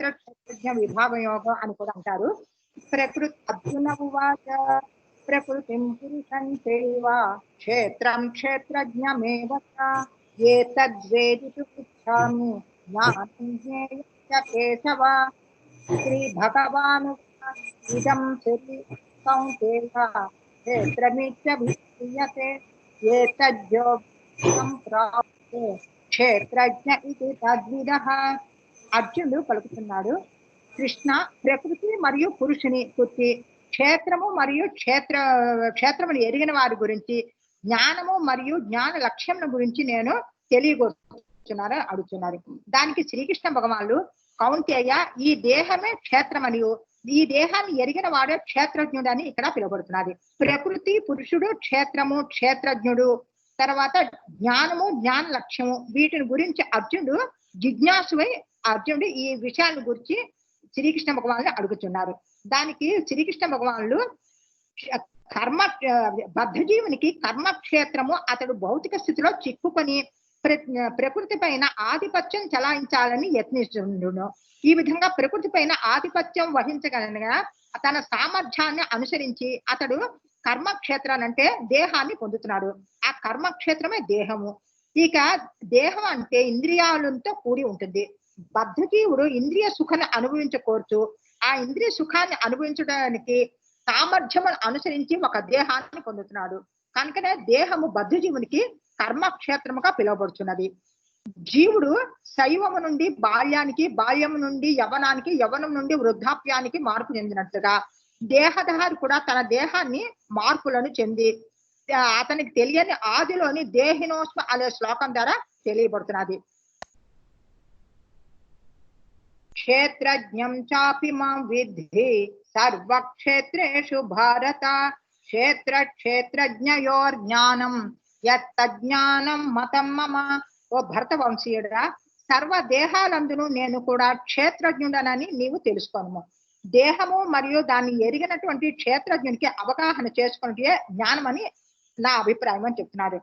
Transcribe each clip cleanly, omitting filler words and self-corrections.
క్షేత్రజ్ఞ విభాగ యోగం అని కూడా అంటారు. ప్రకృతి అర్జున ఉవాచ ప్రకృతిం పురుషం చైవ క్షేత్రం క్షేత్రజ్ఞమేవ ఏతద్వేదితుం ఇచ్ఛామి జ్ఞానం జ్ఞేయం చ కేశవ. శ్రీ భగవాను ఇదం శరీ కౌంతేయ క్షేత్రమిత్యభిధీయతే ఏతద్యోగం ప్రాప్తే క్షేత్రజ్ఞ ఇది తద్విదః. అర్జునుడు పలుకుతున్నాడు, కృష్ణ ప్రకృతి మరియు పురుషుని గురించి, క్షేత్రము మరియు క్షేత్రమును ఎరిగిన వారి గురించి, జ్ఞానము మరియు జ్ఞాన లక్ష్యం గురించి నేను తెలియగొస్తున్నాను అడుగుతున్నారు. దానికి శ్రీకృష్ణ భగవానుడు, కౌంతేయ ఈ దేహమే క్షేత్రమనియు ఈ దేహాన్ని ఎరిగిన వాడే క్షేత్రజ్ఞుడు అని ఇక్కడ పిలువబడుతున్నది. ప్రకృతి పురుషుడు, క్షేత్రము క్షేత్రజ్ఞుడు, తర్వాత జ్ఞానము జ్ఞాన లక్ష్యము, వీటిని గురించి అర్జునుడు జిజ్ఞాసువై అర్జునుడు ఈ విషయాల గురించి శ్రీకృష్ణ భగవానుడు అడుగుతున్నారు. దానికి శ్రీకృష్ణ భగవానుడు కర్మ బద్ధజీవునికి కర్మక్షేత్రము అతడు భౌతిక స్థితిలో చిక్కుకొని ప్రకృతి పైన ఆధిపత్యం చలాయించాలని యత్నిస్తుండును. ఈ విధంగా ప్రకృతి పైన ఆధిపత్యం వహించగలగా తన సామర్థ్యాన్ని అనుసరించి అతడు కర్మక్షేత్రాన్ని అంటే దేహాన్ని పొందుతున్నాడు. ఆ కర్మక్షేత్రమే దేహము. ఇక దేహం అంటే ఇంద్రియాలతో కూడి ఉంటుంది. బద్ధజీవుడు ఇంద్రియ సుఖాన్ని అనుభవించకూర్చు ఆ ఇంద్రియ సుఖాన్ని అనుభవించడానికి సామర్థ్యమును అనుసరించి ఒక దేహాన్ని పొందుతున్నాడు. కనుకనే దేహము బద్ధజీవునికి కర్మక్షేత్రముగా పిలువబడుతున్నది. జీవుడు శైవము నుండి బాల్యానికి, బాల్యము నుండి యవనానికి, యవనం నుండి వృద్ధాప్యానికి మార్పు చెందినట్లుగా దేహధారి కూడా తన దేహాన్ని మార్పులను చెంది అతనికి తెలియని ఆదిలోని దేహినోస్మ అనే శ్లోకం ద్వారా తెలియబడుతున్నది. క్షేత్రజ్ఞం చాపి మాం విద్ధి సర్వక్షేత్రేషు భారత క్షేత్ర క్షేత్రజ్ఞయోర్ జ్ఞానం యత్తజ్ఞానం మతం మమ. ఓ భరత వంశీయుడా, సర్వ దేహాలందును నేను కూడా క్షేత్రజ్ఞుడనని నీవు తెలుసుకోను. దేహము మరియు దాన్ని ఎరిగినటువంటి క్షేత్రజ్ఞునికి అవగాహన చేసుకునే జ్ఞానం అని నా అభిప్రాయం అని చెప్తున్నారు.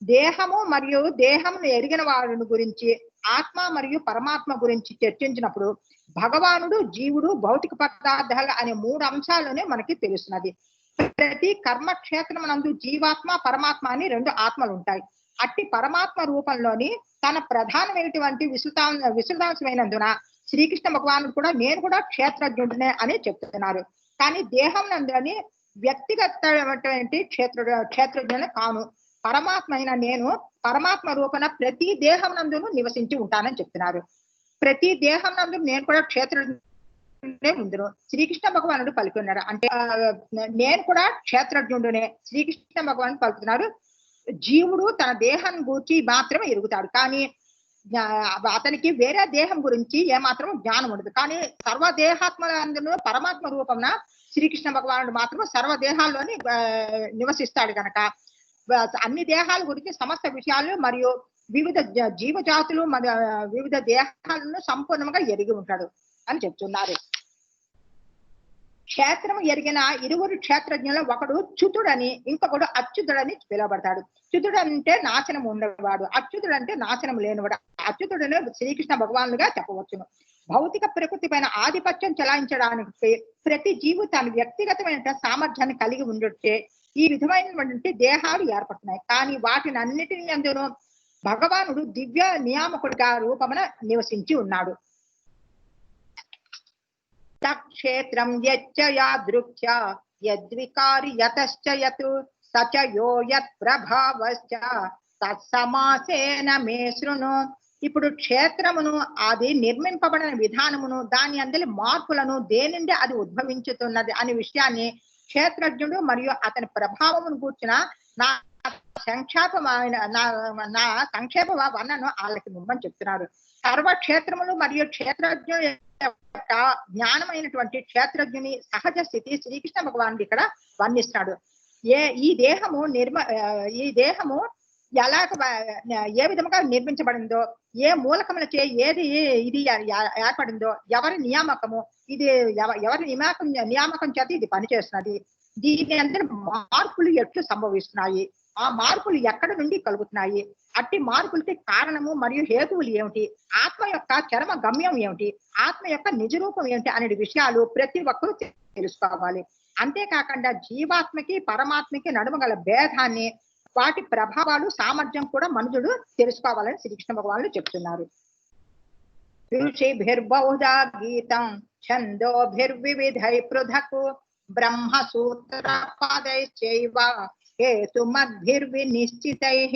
దేహము మరియు దేహమును ఎరిగిన వారిని గురించి, ఆత్మ మరియు పరమాత్మ గురించి చర్చించినప్పుడు భగవానుడు, జీవుడు, భౌతిక పదార్థాలు అనే 3 అంశాలనే మనకి తెలుస్తున్నది. ప్రతి కర్మక్షేత్రమునందు జీవాత్మ, పరమాత్మ అని 2 ఆత్మలు ఉంటాయి. అట్టి పరమాత్మ రూపంలోని తన ప్రధానమైనటువంటి విశృతాంశమైనందున శ్రీకృష్ణ భగవానుడు కూడా నేను కూడా క్షేత్రజ్ఞుడినే అని చెప్తున్నారు. కానీ దేహం నందుని వ్యక్తిగతమైనటువంటి క్షేత్రజ్ఞుని కాను. పరమాత్మ అయిన నేను పరమాత్మ రూపణ ప్రతి దేహం నందును నివసించి ఉంటానని చెప్తున్నారు. ప్రతి దేహం నందు నేను కూడా క్షేత్రజ్ఞుడే ఉందును శ్రీకృష్ణ భగవానుడు పలుకున్నారు. అంటే నేను కూడా క్షేత్రజ్ఞుడునే శ్రీకృష్ణ భగవానుడు పలుకుతున్నారు. జీవుడు తన దేహాన్ని గురించి మాత్రమే ఎరుగుతాడు, కానీ అతనికి వేరే దేహం గురించి ఏమాత్రం జ్ఞానం ఉండదు. కానీ సర్వదేహాత్మలందును పరమాత్మ రూపంన శ్రీకృష్ణ భగవానుడు మాత్రం సర్వదేహాల్లోని నివసిస్తాడు కనుక అన్ని దేహాల గురించి సమస్త విషయాలు మరియు వివిధ జీవజాతులు వివిధ దేహాలను సంపూర్ణంగా ఎరిగి ఉంటాడు అని చెప్తున్నారు. క్షేత్రం ఎరిగిన 2 క్షేత్రజ్ఞులు ఒకడు చ్యుతుడని, ఇంకొకడు అచ్యుతుడని పిలువబడతాడు. చ్యుతుడు అంటే నాశనం ఉండేవాడు, అచ్యుతుడు అంటే నాశనం లేనివాడు. అచ్యుతుడని శ్రీకృష్ణ భగవానుడుగా చెప్పవచ్చును. భౌతిక ప్రకృతి పైన ఆధిపత్యం చెలాయించడానికి ప్రతి జీవి తన వ్యక్తిగతమైన సామర్థ్యాన్ని కలిగి ఉండొచ్చే ఈ విధమైనటువంటి దేహాలు ఏర్పడుతున్నాయి. కానీ వాటిని అన్నిటిని అందును భగవానుడు దివ్య నియామకుడిగా రూపమున నివసించి ఉన్నాడు. తక్షేత్రం యచ్చ యాదృచ్ఛ యద్వికారి యతశ్చ యత్ సచ యో యత్ ప్రభావశ్చ తత్సమాసేన మే శృణు. ఇప్పుడు క్షేత్రమును అది నిర్మింపబడిన విధానమును దాని అందరి మార్పులను దేనిండి అది ఉద్భవించుతున్నది అనే విషయాన్ని క్షేత్రజ్ఞుడు మరియు అతని ప్రభావమును కూర్చున్న నా సంక్షేప వర్ణను వాళ్ళకి ముమ్మని చెప్తున్నారు. సర్వక్షేత్రములు మరియు క్షేత్రజ్ఞుని యొక్క జ్ఞానమైనటువంటి క్షేత్రజ్ఞుని సహజ స్థితి శ్రీకృష్ణ భగవానుడు ఇక్కడ వర్ణిస్తాడు. ఈ దేహము ఎలాగ ఏ విధముగా నిర్మించబడిందో, ఏ మూలకముల చే ఏది ఇది ఏర్పడిందో, ఎవరి నియామకము ఇది, ఎవరి నియామకం చేత ఇది పనిచేస్తున్నది, దీని అందరి మార్పులు ఎట్లు సంభవిస్తున్నాయి, ఆ మార్పులు ఎక్కడ నుండి కలుగుతున్నాయి, అట్టి మార్పులకి కారణము మరియు హేతువులు ఏమిటి, ఆత్మ యొక్క చరమ గమ్యం ఏమిటి, ఆత్మ యొక్క నిజరూపం ఏమిటి అనే విషయాలు ప్రతి ఒక్కరూ తెలుసుకోవాలి. అంతేకాకుండా జీవాత్మకి పరమాత్మకి నడుమ గల భేదాన్ని, వాటి ప్రభావాలు సామర్థ్యం కూడా మనుషుడు తెలుసుకోవాలని శ్రీకృష్ణ భగవానుడు చెప్తున్నారు. ఋషిభిర్బహుధా గీతం ఛందోభిర్వివిధై పృథక్ బ్రహ్మసూత్ర పదైశ్చైవ హేతుమద్భిర్వినిశ్చితైః.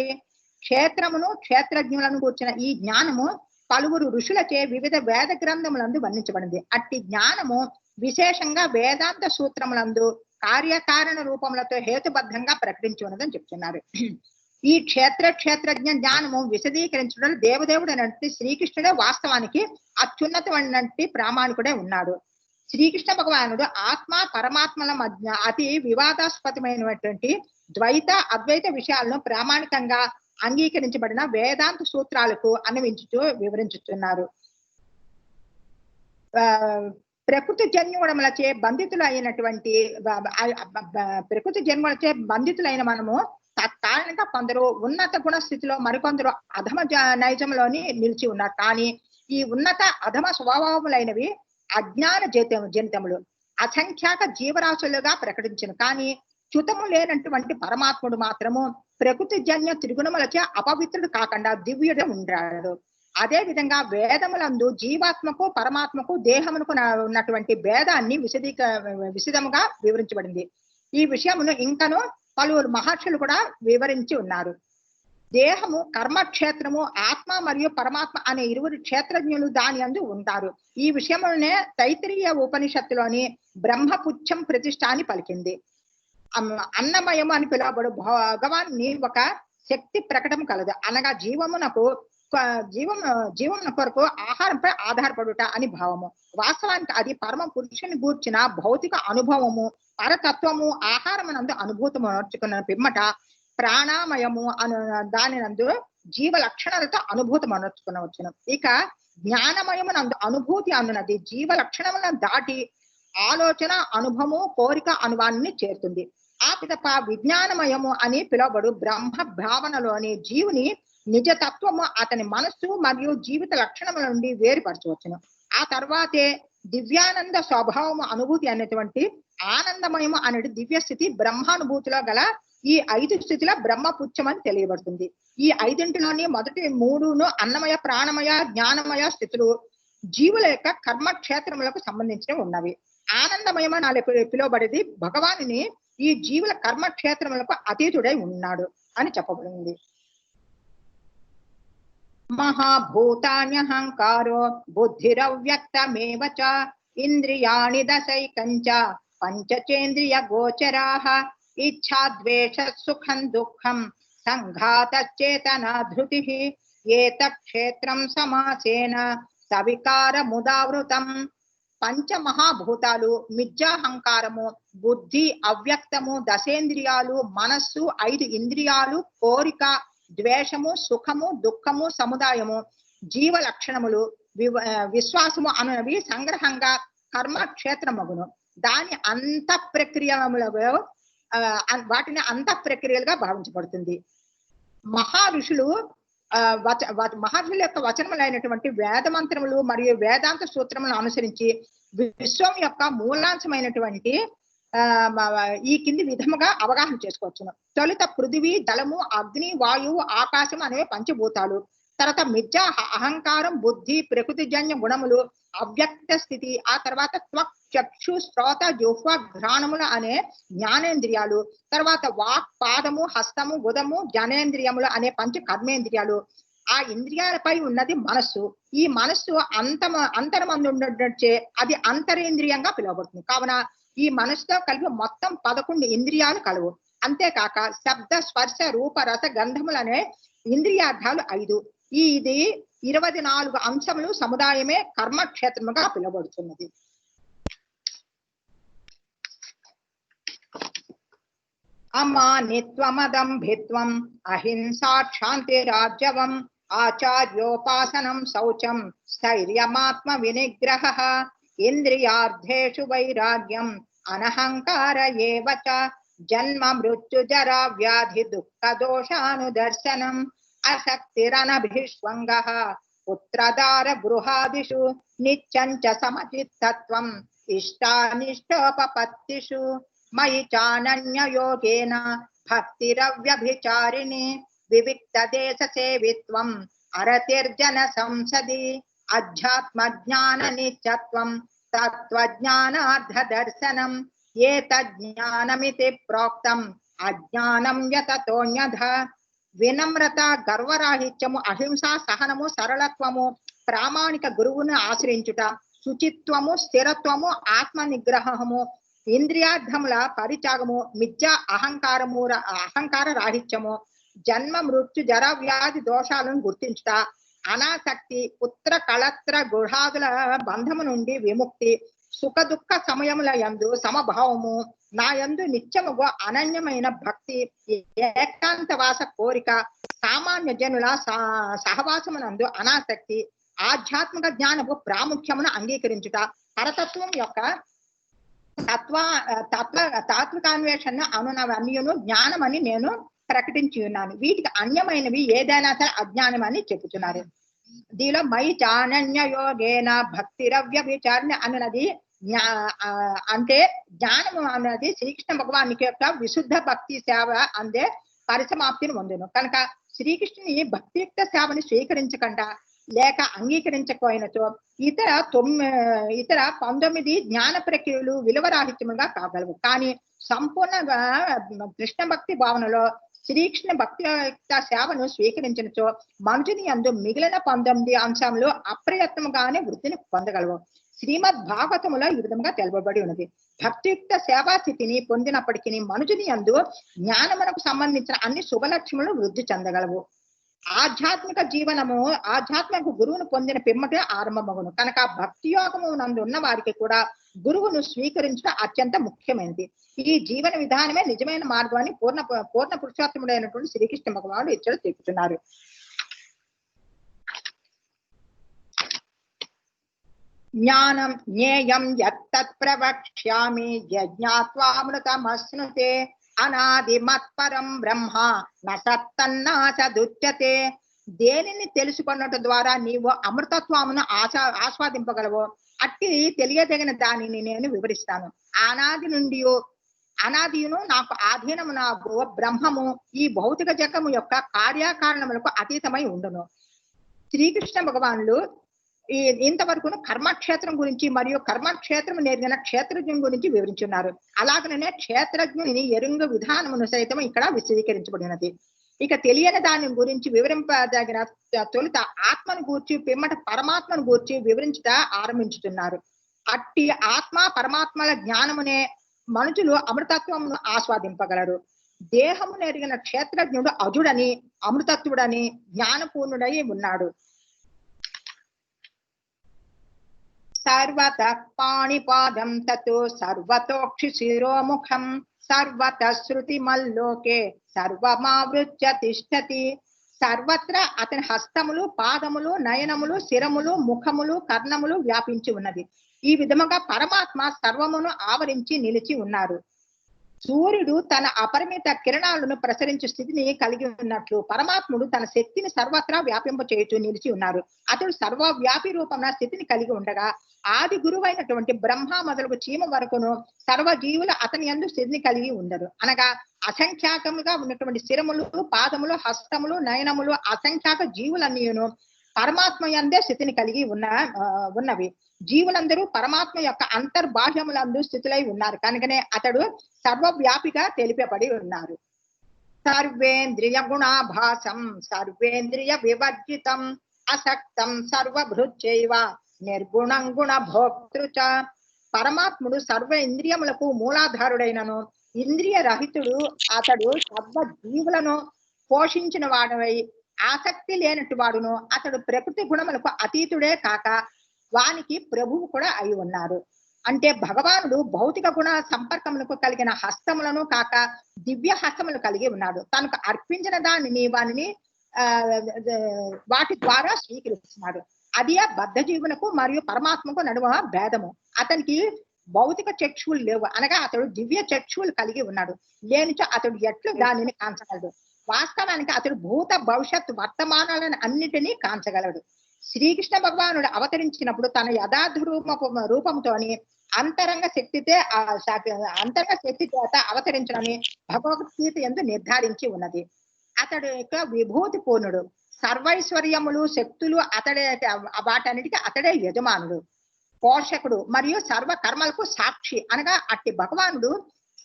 క్షేత్రమును క్షేత్రజ్ఞులను కూర్చిన ఈ జ్ఞానము పలువురు ఋషులచే వివిధ వేద గ్రంథములందు వర్ణించబడింది. అట్టి జ్ఞానము విశేషంగా వేదాంత సూత్రములందు కార్యకారణ రూపములతో హేతుబద్ధంగా ప్రకటించి ఉన్నదని చెప్తున్నారు. ఈ క్షేత్రజ్ఞ జ్ఞానము విశదీకరించడం దేవదేవుడు అన్నట్టు శ్రీకృష్ణుడే వాస్తవానికి అత్యున్నతమైనటువంటి ప్రామాణికుడే ఉన్నాడు. శ్రీకృష్ణ భగవానుడు ఆత్మ పరమాత్మల మధ్య అతి వివాదాస్పదమైనటువంటి ద్వైత అద్వైత విషయాలను ప్రామాణికంగా అంగీకరించబడిన వేదాంత సూత్రాలకు అన్వయించుతూ వివరించుతున్నారు. ప్రకృతి జన్యువులచే బంధితులైన మనము తత్కారణంగా కొందరు ఉన్నత గుణ స్థితిలో, మరికొందరు అధమ నైజంలోని నిలిచి ఉన్నారు. కానీ ఈ ఉన్నత అధమ స్వభావములైనవి అజ్ఞాన జనితములు అసంఖ్యాక జీవరాశులుగా ప్రకటించను. కానీ చ్యుతము లేనటువంటి పరమాత్ముడు మాత్రము ప్రకృతి జన్య త్రిగుణములచే అపవిత్రుడు కాకుండా దివ్యుడు ఉంటాడు. అదే విధంగా వేదములందు జీవాత్మకు పరమాత్మకు దేహమునకు ఉన్నటువంటి భేదాన్ని విశదముగా వివరించబడింది. ఈ విషయమును ఇంకను పలువురు మహర్షులు కూడా వివరించి ఉన్నారు. దేహము కర్మక్షేత్రము, ఆత్మ మరియు పరమాత్మ అనే ఇరువురు క్షేత్రజ్ఞులు దాని అందు ఉంటారు. ఈ విషయమునే తైత్రీయ ఉపనిషత్తులోని బ్రహ్మపుచ్చం ప్రతిష్ఠ అని పలికింది. అన్నమయము అని పిలువబడు భగవాన్ని ఒక శక్తి ప్రకటన కలదు. అనగా జీవమున కొరకు ఆహారంపై ఆధారపడుట అని భావము. వాస్తవానికి అది పరమ పురుషుని గూర్చిన భౌతిక అనుభవము, పరతత్వము ఆహారమునందు అనుభూతము నడుచుకున్న పిమ్మట ప్రాణామయము అను దాని నందు జీవ లక్షణాలతో అనుభూతం అనర్చుకునవచ్చును. ఇక జ్ఞానమయమునందు అనుభూతి అన్నది జీవ లక్షణములను దాటి ఆలోచన, అనుభవము, కోరిక అనువాన్ని చేరుతుంది. ఆ పిదప విజ్ఞానమయము అని పిలువబడు బ్రహ్మ భావనలోని జీవుని నిజతత్వము అతని మనస్సు మరియు జీవిత లక్షణముల నుండి వేరుపరచవచ్చును. ఆ తర్వాతే దివ్యానంద స్వభావము అనుభూతి అనేటువంటి ఆనందమయము అనేది దివ్య స్థితి బ్రహ్మానుభూతిలో గల ఈ 5 స్థితిలో బ్రహ్మపుచ్చం అని తెలియబడుతుంది. ఈ 5 మొదటి 3 అన్నమయ, ప్రాణమయ, జ్ఞానమయ స్థితులు జీవుల యొక్క కర్మక్షేత్రములకు సంబంధించి ఉన్నవి. ఆనందమయమని పిలువబడేది భగవానుని ఈ జీవుల కర్మక్షేత్రములకు అతీతుడై ఉన్నాడు అని చెప్పబడింది. మహాభూతాన్యహంకారో బుద్ధిరవ్యక్తమేవ చ ఇంద్రియాణి దశైకంచ పంచచేంద్రియ గోచరాః ఇచ్ఛా ద్వేష సుఖం దుఃఖం సంఘాతచేతనా ధృతిః ఏతత్ క్షేత్రం సమాసేన సవికారముదావృతం. పంచమహాభూతాలు, మిథ్యాహంకారము, బుద్ధి, అవ్యక్తము, దశేంద్రియాలు, మనస్సు, 5 ఇంద్రియాలు, కోరిక, ద్వేషము, సుఖము, దుఃఖము, సముదాయము, జీవ లక్షణములు, విశ్వాసము అనునవి సంగ్రహంగా కర్మక్షేత్రమగును. దాని అంత ప్రక్రియములలో వాటిని అంత ప్రక్రియలుగా భావించబడుతుంది. మహర్షుల యొక్క వచనములైనటువంటి వేద మంత్రములు మరియు వేదాంత సూత్రములను అనుసరించి విశ్వం యొక్క మూలాంశమైనటువంటి ఈ కింది విధముగా అవగాహన చేసుకోవచ్చును. తొలుత పృథివీ, జలము, అగ్ని, వాయువు, ఆకాశం అనేవి పంచభూతాలు. తర్వాత మిథ్యా అహంకారం, బుద్ధి, ప్రకృతిజన్య గుణములు, అవ్యక్త స్థితి. ఆ తర్వాత త్వక్, చక్షు, శ్రోత, జిహ్వ, ఘ్రాణములు అనే జ్ఞానేంద్రియాలు. తర్వాత వాక్, పాదము, హస్తము, గుదము, జ్ఞానేంద్రియములు అనే పంచ కర్మేంద్రియాలు. ఆ ఇంద్రియాలపై ఉన్నది మనస్సు. ఈ మనస్సు అంతరమందు ఉండొచ్చే అది అంతరేంద్రియంగా పిలువబడుతుంది. కావున ఈ మనసుతో కలిపి మొత్తం 11 ఇంద్రియాలు కలవు. అంతేకాక శబ్ద, స్పర్శ, రూప, రస, గంధములనే ఇంద్రియార్థాలు 5. ఇది 24 అంశములు సముదాయమే కర్మక్షేత్రముగా పిలువబడుతున్నది. అమానిత్వమదంభిత్వం అహింసా క్షాంతిరాజ్యవం ఆచార్యోపాసనం శౌచం స్థైర్యమాత్మ వినిగ్రహః ఇంద్రియార్థేషు వైరాగ్యం అనహంకార ఏవ చ జన్మ మృత్యు జరా వ్యాధి దుఃఖ దోషానుదర్శనం అశక్తిరనభిష్వంగః పుత్రదార గృహాదిషు నిత్యం చ సమచిత్తత్వం ఇష్టానిష్టోపపత్తిషు మయి చానన్య యోగేన భక్తిరవ్యభిచారిణి వివిక్త దేశ సేవిత్వం అరతిర్జన సంసది అధ్యాత్మ జ్ఞాన నిత్యత్వం తత్వజ్ఞానార్థ దర్శనం ఏతజ్ఞానమితి ప్రోక్తం అజ్ఞానం యతతోన్యథ వినమ్రత గర్వరాహిత్యము అహింస సహనము సరళత్వము ప్రామాణిక గురువును ఆశ్రయించుట శుచిత్వము స్థిరత్వము ఆత్మ నిగ్రహము ఇంద్రియార్థముల పరిత్యాగము మిథ్యా అహంకార రాహిత్యము జన్మ మృత్యు జర వ్యాధి దోషాలను గుర్తించుట అనాసక్తి పుత్ర కళత్ర గృహాదుల బంధము నుండి విముక్తి సుఖ దుఃఖ సమయముల యందు సమభావము నా యందు నిత్యముగా అనన్యమైన భక్తి ఏకాంతవాస కోరిక సామాన్య జనుల సహవాసమునందు అనాసక్తి ఆధ్యాత్మిక జ్ఞానము ప్రాముఖ్యమును అంగీకరించుట పరతత్వం యొక్క తాత్వికాన్వేషణ అనునవన్యును జ్ఞానమని నేను ప్రకటించి ఉన్నాను. వీటికి అన్యమైనవి ఏదైనా సరే అజ్ఞానం అని చెప్పుతున్నారు. దీనిలో మై చానన్య యోగేన భక్తిరవ్య విచారణ అన్నది అంటే జ్ఞానము అన్నది శ్రీకృష్ణ భగవానికి యొక్క విశుద్ధ భక్తి సేవ అందే పరిసమాప్తిని పొందును. కనుక శ్రీకృష్ణుని భక్తియుక్త సేవని స్వీకరించకుండా లేక అంగీకరించకపోయినచో ఇతర 19 జ్ఞాన ప్రక్రియలు విలువరాహిత్యముగా కాగలవు. కానీ సంపూర్ణంగా కృష్ణ భక్తి భావనలో శ్రీకృష్ణ భక్తియుక్త సేవను స్వీకరించినచో మనుషుని యందు మిగిలిన 19 అంశంలో అప్రయత్నముగానే వృద్ధిని పొందగలవు. శ్రీమద్ భాగవతములో ఈ విధంగా తెలుపబడి ఉన్నది. భక్తియుక్త సేవా స్థితిని పొందినప్పటికీ మనుషుని యందు జ్ఞానమునకు సంబంధించిన అన్ని శుభలక్ష్యములు వృద్ధి చెందగలవు. ఆధ్యాత్మిక జీవనము ఆధ్యాత్మిక గురువును పొందిన పిమ్మటే ఆరంభమగును. కనుక భక్తి యోగము నందు ఉన్న వారికి కూడా గురువును స్వీకరించడం అత్యంత ముఖ్యమైనది. ఈ జీవన విధానమే నిజమైన మార్గం అని పూర్ణ పురుషోత్తముడైనటువంటి శ్రీకృష్ణ భగవానుడు ఇక్కడ చెప్తున్నారు. జ్ఞానం జ్ఞేయం యత్తత్ ప్రవక్ష్యామి యజ్ఞాత్వామృతమశ్నుతే అనాది మత్పరం బ్రహ్మ నసత్తన్నాచదుచ్యతే. దేనిని తెలుసుకున్నట ద్వారా నీవు అమృతత్వమును ఆస్వాదింపగలవో అట్టి తెలియదగిన దానిని నేను వివరిస్తాను. అనాదియును నాకు ఆధీనము నాకు బ్రహ్మము ఈ భౌతిక జగము యొక్క కార్యకారణములకు అతీతమై ఉండును. శ్రీకృష్ణ భగవానులు ఇంతవరకు కర్మక్షేత్రం గురించి మరియు కర్మక్షేత్రం నేర్గిన క్షేత్రజ్ఞుని గురించి వివరించున్నారు. అలాగనే క్షేత్రజ్ఞుని ఎరుంగు విధానమును సైతం ఇక్కడ విశదీకరించబడినది. ఇక తెలియని దాని గురించి వివరింపదగిన తొలుత ఆత్మను గూర్చి పిమ్మట పరమాత్మను గూర్చి వివరించుట ఆరంభించుతున్నారు. అట్టి ఆత్మ పరమాత్మల జ్ఞానమునే మనుషులు అమృతత్వమును ఆస్వాదింపగలరు. దేహము నెరిగిన క్షేత్రజ్ఞుడు అజుడని అమృతత్వుడని జ్ఞానపూర్ణుడై ఉన్నాడు. సర్వత పాణిపాదం తతో సర్వతోక్షి శిరోముఖం సర్వత శృతి మల్లోకే సర్వమావృత్య తిష్టతి. సర్వత్ర అతని హస్తములు పాదములు నయనములు శిరములు ముఖములు కర్ణములు వ్యాపించి ఉన్నది. ఈ విధముగా పరమాత్మ సర్వమును ఆవరించి నిలిచి ఉన్నారు. సూర్యుడు తన అపరిమిత కిరణాలను ప్రసరించే స్థితిని కలిగి ఉన్నట్లు పరమాత్ముడు తన శక్తిని సర్వత్రా వ్యాపింప చేయుచు నిలిచి ఉన్నారు. అతడు సర్వవ్యాపి రూపంలో స్థితిని కలిగి ఉండగా ఆది గురువైనటువంటి బ్రహ్మ మొదలుగు చీమ వరకును సర్వజీవులు అతని యందు స్థితిని కలిగి ఉండరు. అనగా అసంఖ్యాకముగా ఉన్నటువంటి శిరములు పాదములు హస్తములు నయనములు అసంఖ్యాక జీవులన్నీయును పరమాత్మ యందే స్థితిని కలిగి ఉన్నవి. జీవులందరూ పరమాత్మ యొక్క అంతర్బాహ్యములందు స్థితులై ఉన్నారు. కనుకనే అతడు సర్వవ్యాపిగా తెలిపబడి ఉన్నారు. సర్వేంద్రియ గుణాభాసం సర్వేంద్రియ వివర్జితం అసక్తం సర్వభృత్యైవ నిర్గుణం గుణ భోక్తృచ. పరమాత్ముడు సర్వ ఇంద్రియములకు మూలాధారుడైనను ఇంద్రియ రహితుడు. అతడు సర్వ జీవులను పోషించిన వాడవై ఆసక్తి లేనట్టు వాడును. అతడు ప్రకృతి గుణములకు అతీతుడే కాక వానికి ప్రభువు కూడా అయి ఉన్నారు. అంటే భగవానుడు భౌతిక గుణ సంపర్కములకు కలిగిన హస్తములను కాక దివ్య హస్తములు కలిగి ఉన్నాడు. తనకు అర్పించిన దానిని వాటి ద్వారా స్వీకరిస్తున్నాడు. అది ఆ బద్ధ జీవులకు మరియు పరమాత్మకు నడుమ భేదము. అతనికి భౌతిక చక్షువులు లేవు అనగా అతడు దివ్య చక్షువులు కలిగి ఉన్నాడు. లేనిచో అతడు ఎట్లు దానిని కాంచగలడు. వాస్తవానికి అతడు భూత భవిష్యత్ వర్తమానాలను అన్నిటినీ కాంచగలడు. శ్రీకృష్ణ భగవానుడు అవతరించినప్పుడు తన యథార్థ రూపంతోని అంతరంగ శక్తితే అంతరంగ శక్తి చేత అవతరించడని భగవద్గీత యందు నిర్ధారించి ఉన్నది. అతడు యొక్క విభూతి పూర్ణుడు. సర్వైశ్వర్యములు శక్తులు అతడే, వాటన్నిటికీ అతడే యజమానుడు, పోషకుడు మరియు సర్వ కర్మలకు సాక్షి అనగా అట్టి భగవానుడు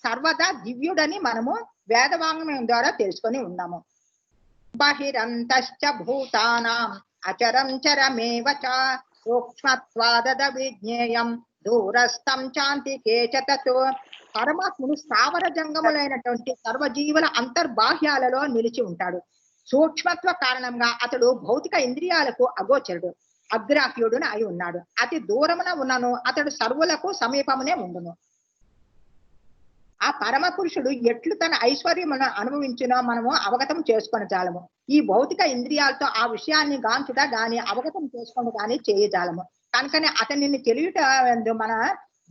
సర్వదా దివ్యుడని మనము వేదవాంగ్మయం ద్వారా తెలుసుకొని ఉన్నాము. బహిరంతశ్చ భూతానాం అచరం చరమేవ చ సూక్ష్మత్వాదద విజ్ఞేయం దూరస్థం చాంతికే చ తతో. పరమాత్ముడు స్థావర జంగములైనటువంటి సర్వజీవుల అంతర్బాహ్యాలలో నిలిచి ఉంటాడు. సూక్ష్మత్వ కారణంగా అతడు భౌతిక ఇంద్రియాలకు అగోచరుడు, అగ్రాహ్యుడును అయి ఉన్నాడు. అతి దూరమున ఉన్నను అతడు సర్వులకు సమీపమునే ఉండును. ఆ పరమ పురుషుడు ఎట్లు తన ఐశ్వర్యమును అనుభవించినో మనము అవగతం చేసుకొని జాలము. ఈ భౌతిక ఇంద్రియాలతో ఆ విషయాన్ని గాంచుట గాని అవగతం చేసుకొని గాని చేయజాలము. కనుకనే అతనిని తెలియట మన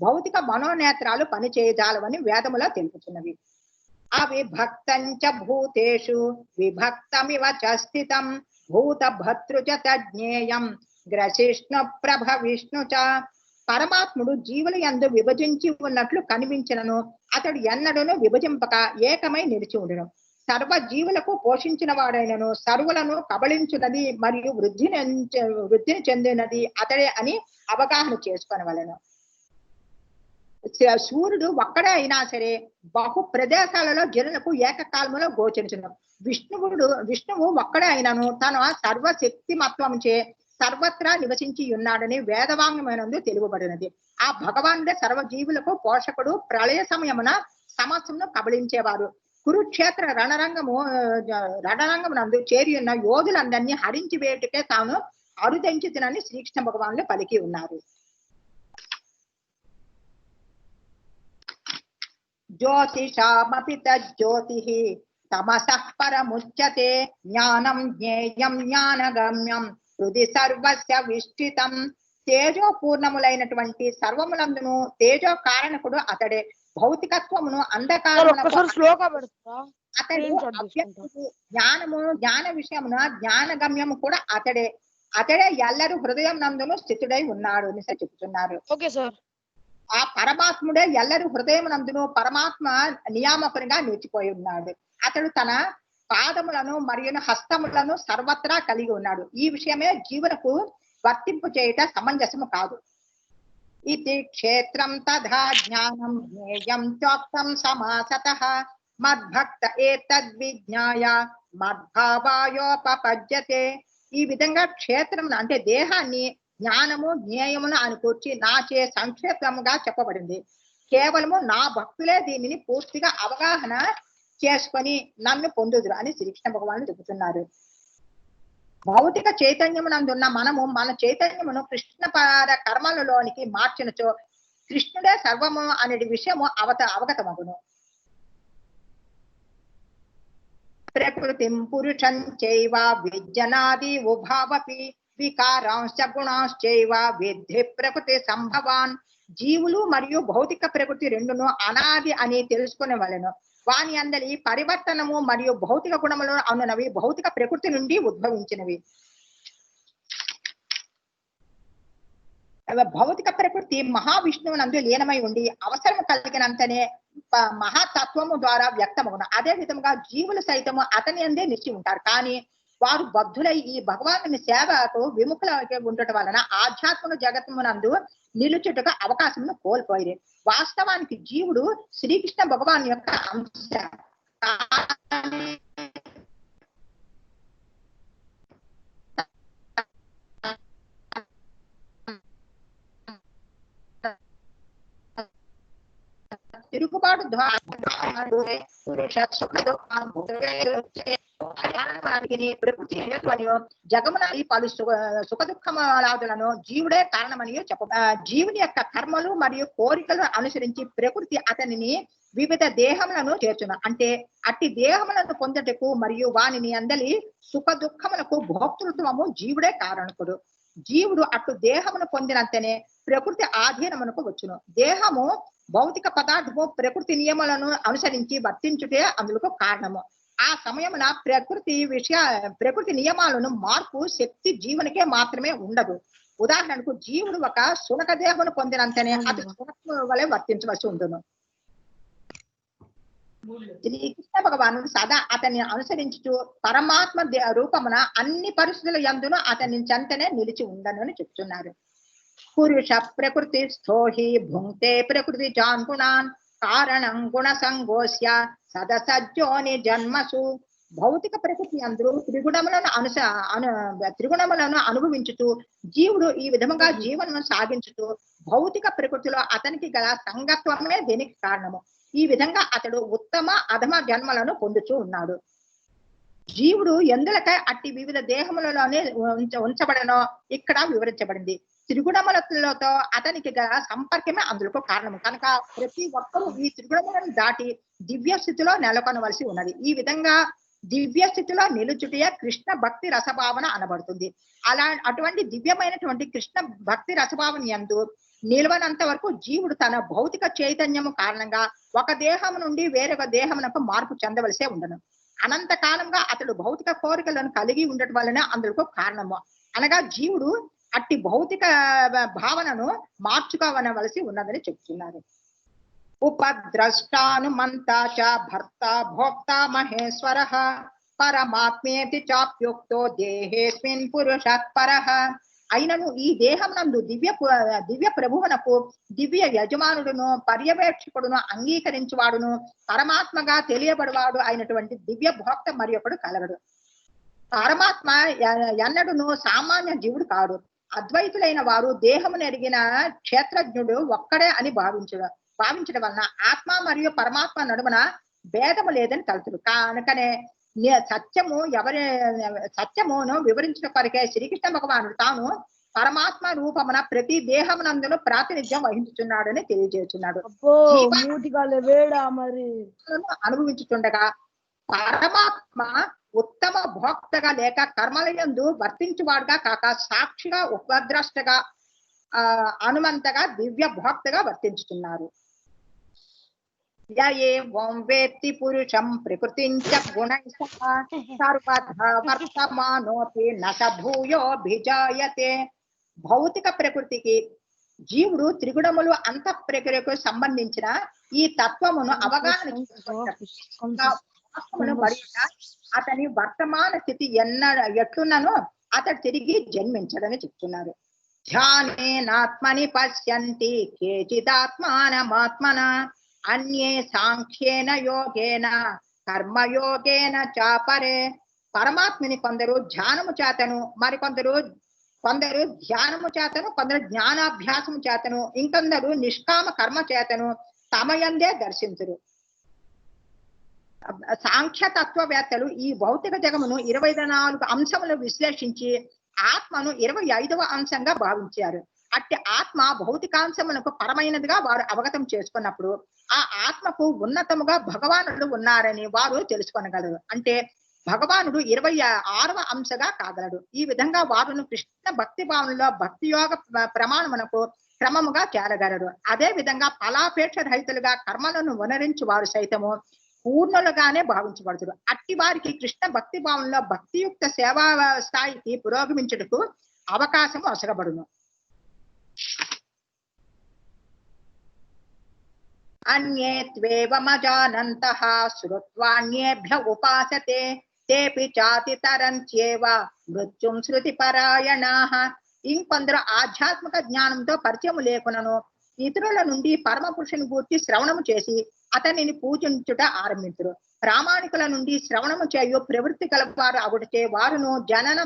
భౌతిక మనోనేత్రాలు పని చేయజాలమని వేదములో తెలుపుతున్నవి. అవిభక్తంచ భూతేషు విభక్తమివ చ స్థితం భూత భర్తృ చ తజ్ఞేయం గ్రశిష్ణు ప్రభ విష్ణు చ. పరమాత్ముడు జీవుల యందు విభజించి ఉన్నట్లు కనిపించినను అతడు ఎన్నడూను విభజింపక ఏకమై నిలిచి ఉండును. సర్వ జీవులకు పోషించిన వాడైనను సర్వులను కబళించున్నది మరియు వృద్ధిని చెందినది అతడే అని అవగాహన చేసుకొనవలెను. సూర్యుడు ఒక్కడే అయినా సరే బహు ప్రదేశాలలో జనులకు ఏకకాలములో గోచరించును. విష్ణువు ఒక్కడే అయినను తన సర్వశక్తిమత్వంచే సర్వత్రా నివసించి ఉన్నాడని వేదవాంగ్మయనందు తెలుపబడినది. ఆ భగవానుడే సర్వజీవులకు పోషకుడు. ప్రళయ సమయమున సమస్యను కబళించేవారు. కురుక్షేత్ర రణరంగమునందు చేరి ఉన్న యోధులందరినీ హరించి వేటుకే తాను అరుదెంచుతునని శ్రీకృష్ణ భగవానులు పలికి ఉన్నారు. జ్యోతిషామపి తజ్జ్యోతిః తమసః పరముచ్యతే జ్ఞానం జ్ఞేయం జ్ఞానగమ్యం హృది సర్వస్య విష్ఠితం. తేజో పూర్ణములైనటువంటి సర్వములందును తేజో కారణకుడు అతడే. భౌతికత్వమును అంధకారమును అతడు అవ్యక్తుడు. జ్ఞాన విషయమున జ్ఞానగమ్యము కూడా అతడే. ఎల్లరూ హృదయం నందును స్థితుడై ఉన్నాడు అని చెప్తున్నారు. ఆ పరమాత్ముడే ఎల్లరూ హృదయం నందును పరమాత్మ నియామకునిగా నిలిచిపోయి ఉన్నాడు. అతడు తన పాదములను మరియు హస్తములను సర్వత్రా కలిగి ఉన్నాడు. ఈ విషయమే జీవులకు వర్తింపు చేయుట సమంజసము కాదు. ఇది క్షేత్రం తథా జ్ఞానం జ్ఞేయం చోక్తం సమాసతః మద్భక్త ఏతద్విజ్ఞాయ మద్భావాయోపపద్యతే. ఈ విధంగా క్షేత్రం అంటే దేహాన్ని జ్ఞానము జ్ఞేయమును అని కూర్చి నాచే సంక్షేపముగా చెప్పబడింది. కేవలము నా భక్తులే దీనిని పూర్తిగా అవగాహన చేసుకొని నన్ను పొందుదురు అని శ్రీకృష్ణ భగవానుడు చెబుతున్నారు. భౌతిక చైతన్యమునందున్న మనము మన చైతన్యమును కృష్ణ కర్మలలోనికి మార్చినచో కృష్ణుడే సర్వము అనే విషయము అవగతమగును. ప్రకృతిం పురుషం చైవ విజ్జనాది ఉభావపి వికారాంశ గుణాశ్చైవ విద్ధి ప్రకృతి సంభవాన్. జీవులు మరియు భౌతిక ప్రకృతి రెండును అనాది అని తెలుసుకునేవలెను. వాని అందరి పరివర్తనము మరియు భౌతిక గుణములు అనునవి భౌతిక ప్రకృతి నుండి ఉద్భవించినవి. భౌతిక ప్రకృతి మహావిష్ణువు నందు లీనమై ఉండి అవసరం కలిగినంతనే మహాతత్వము ద్వారా వ్యక్తమగును. అదే విధముగా జీవులు సైతము అతని అందే నిలిచి ఉంటారు. కానీ వారు బద్ధులై ఈ భగవానుని సేవకు విముఖులై ఉండటం వలన ఆధ్యాత్మిక జగత్తునందు నిలుచుటకు అవకాశమును కోల్పోయి. వాస్తవానికి జీవుడు శ్రీకృష్ణ భగవాన్ యొక్క అంశ. తిరుగుబాటు జగమున పలు సుఖ దుఃఖములను జీవుడే కారణమని జీవుని యొక్క కర్మలు మరియు కోరికలను అనుసరించి ప్రకృతి అతనిని వివిధ దేహములను చేర్చును. అంటే అట్టి దేహములను పొందటకు మరియు వానిని అందలి సుఖ దుఃఖములకు భోక్తృత్వము జీవుడే కారణకుడు. జీవుడు అటు దేహమును పొందినంతనే ప్రకృతి ఆధీనమునకు వచ్చును. దేహము భౌతిక పదార్థము ప్రకృతి నియమాలను అనుసరించి వర్తించుటే అందుకు కారణము. ఆ సమయమున ప్రకృతి నియమాలను మార్పు శక్తి జీవునికే మాత్రమే ఉండదు. ఉదాహరణకు జీవుడు ఒక శునక దేహమును పొందినంతనే అటు శునక వలె వర్తించవలసి ఉండును. శ్రీకృష్ణ భగవానుడు సదా అతన్ని అనుసరించుతూ పరమాత్మ రూపమున అన్ని పరిస్థితుల యందును అతని చెంతనే నిలిచి ఉండను అని చెప్తున్నారు. పురుష ప్రకృతి స్థోహి భుంక్తే ప్రకృతి జాన్ గుణాన్ కారణం గుణ సంగోస్య సదసజ్జోని జన్మసు. భౌతిక ప్రకృతి అందరూ త్రిగుణములను అనుభవించుతూ జీవుడు ఈ విధముగా జీవనము సాగించుతూ భౌతిక ప్రకృతిలో అతనికి గల సంగత్వమే దీనికి కారణము. ఈ విధంగా అతడు ఉత్తమ అధమ జన్మలను పొందుతూ ఉన్నాడు. జీవుడు ఎందులకై అట్టి వివిధ దేహములలోనే ఉంచబడనో ఇక్కడ వివరించబడింది. త్రిగుణములతో అతనికి గల సంపర్కమే అందులకు కారణము కనుక ప్రతి ఒక్కరూ ఈ త్రిగుణములను దాటి దివ్య స్థితిలో నెలకొనవలసి ఉన్నది. ఈ విధంగా దివ్య స్థితిలో నిలుచుటే కృష్ణ భక్తి రసభావన అనబడుతుంది. అటువంటి దివ్యమైనటువంటి కృష్ణ భక్తి రసభావన యందు నిలవనంత వరకు జీవుడు తన భౌతిక చైతన్యము కారణంగా ఒక దేహం నుండి వేరొక దేహమునకు మార్పు చెందవలసే ఉండను. అనంత కాలంగా అతడు భౌతిక కోరికలను కలిగి ఉండటం వలన అందుకు కారణము. అనగా జీవుడు అట్టి భౌతిక భావనను మార్చుకోవలసి ఉన్నదని చెప్తున్నారు. ఉపద్రష్టానుమంతా చ భర్త భోక్త మహేశ్వర పరమాత్మేతి చాప్యుక్తో దేహేస్మిన్ పురుషః పరః. అయినను ఈ దేహమునందు దివ్య ప్రభువునకు దివ్య యజమానుడును పర్యవేక్షకుడును అంగీకరించువాడును పరమాత్మగా తెలియబడివాడు అయినటువంటి దివ్య భోక్త మరి ఒకడు కలగడు. పరమాత్మ ఎన్నడును సామాన్య జీవుడు కాడు. అద్వైతులైన వారు దేహమును ఎరిగిన క్షేత్రజ్ఞుడు ఒక్కడే అని భావించడం వలన ఆత్మ మరియు పరమాత్మ నడుమన భేదము లేదని తలుతుడు. కనుకనే సత్యమును వివరించిన కొరకే శ్రీకృష్ణ భగవానుడు తాను పరమాత్మ రూపమున ప్రతి దేహమునందును ప్రాతినిధ్యం వహించుచున్నాడని తెలియజేస్తున్నాడు. అనుభవించుతుండగా పరమాత్మ ఉత్తమ భోక్తగా లేక కర్మలయందు వర్తించువాడుగా కాక సాక్షిగా ఉపద్రష్టగా అనుమంతగా దివ్య భోక్తగా వర్తించుతున్నారు. వేత్తి పురుషం ప్రకృతించ గుణైః సర్వదా వర్తమానోపి న స భూయోభిజాయతే. భౌతిక ప్రకృతికి జీవుడు త్రిగుణములు అంత ప్రక్రియకు సంబంధించిన ఈ తత్వమును అవగాహన అతని వర్తమాన స్థితి ఎట్లున్ననో అతడు తిరిగి జన్మించడని చెప్తున్నారు. ధ్యానేనాత్మని పశ్యంతి కేచిదాత్మానమాత్మన అన్యే సాంఖ్యేన యోగేన కర్మయోగేన చాపరే. పరమాత్మని కొందరు ధ్యానము చేతను కొందరు ధ్యానము చేతను కొందరు జ్ఞానాభ్యాసము చేతను ఇంకొందరు నిష్కామ కర్మ చేతను తమయందే దర్శించరు. సాంఖ్యతత్వవేత్తలు ఈ భౌతిక జగమును 24 అంశములు విశ్లేషించి ఆత్మను 25వ అంశంగా భావించారు. అట్టి ఆత్మ భౌతికాంశమునకు పరమైనదిగా వారు అవగతం చేసుకున్నప్పుడు ఆ ఆత్మకు ఉన్నతముగా భగవానుడు ఉన్నారని వారు తెలుసుకొనగలరు. అంటే భగవానుడు 26వ అంశగా కాగలడు. ఈ విధంగా వారును కృష్ణ భక్తి భావనలో భక్తి యోగ ప్రమాణమునకు క్రమముగా చేరగలరు. అదే విధంగా ఫలాపేక్ష రహితులుగా కర్మలను వనరించి వారు సైతము పూర్ణులుగానే భావించబడుతురు. అట్టి వారికి కృష్ణ భక్తి భావనలో భక్తియుక్త సేవా స్థాయికి పురోగమించుటకు అవకాశం అవసరపడును. అన్యే త్వేవమజానంతః శ్రుత్వాన్యేభ్య ఉపాసతే తేపి చాతి తరంత్యేవ మృత్యుం శృతి పరాయణాః. ఇంకొందరు ఆధ్యాత్మిక జ్ఞానంతో పరిచయం లేకునను ఇతరుల నుండి పరమ పురుషుని గూర్చి శ్రవణము చేసి అతనిని పూజించుట ఆరంభించురు. ప్రామాణికుల నుండి శ్రవణము చేయు ప్రవృత్తి కలవారు అగుటచే వారును జనన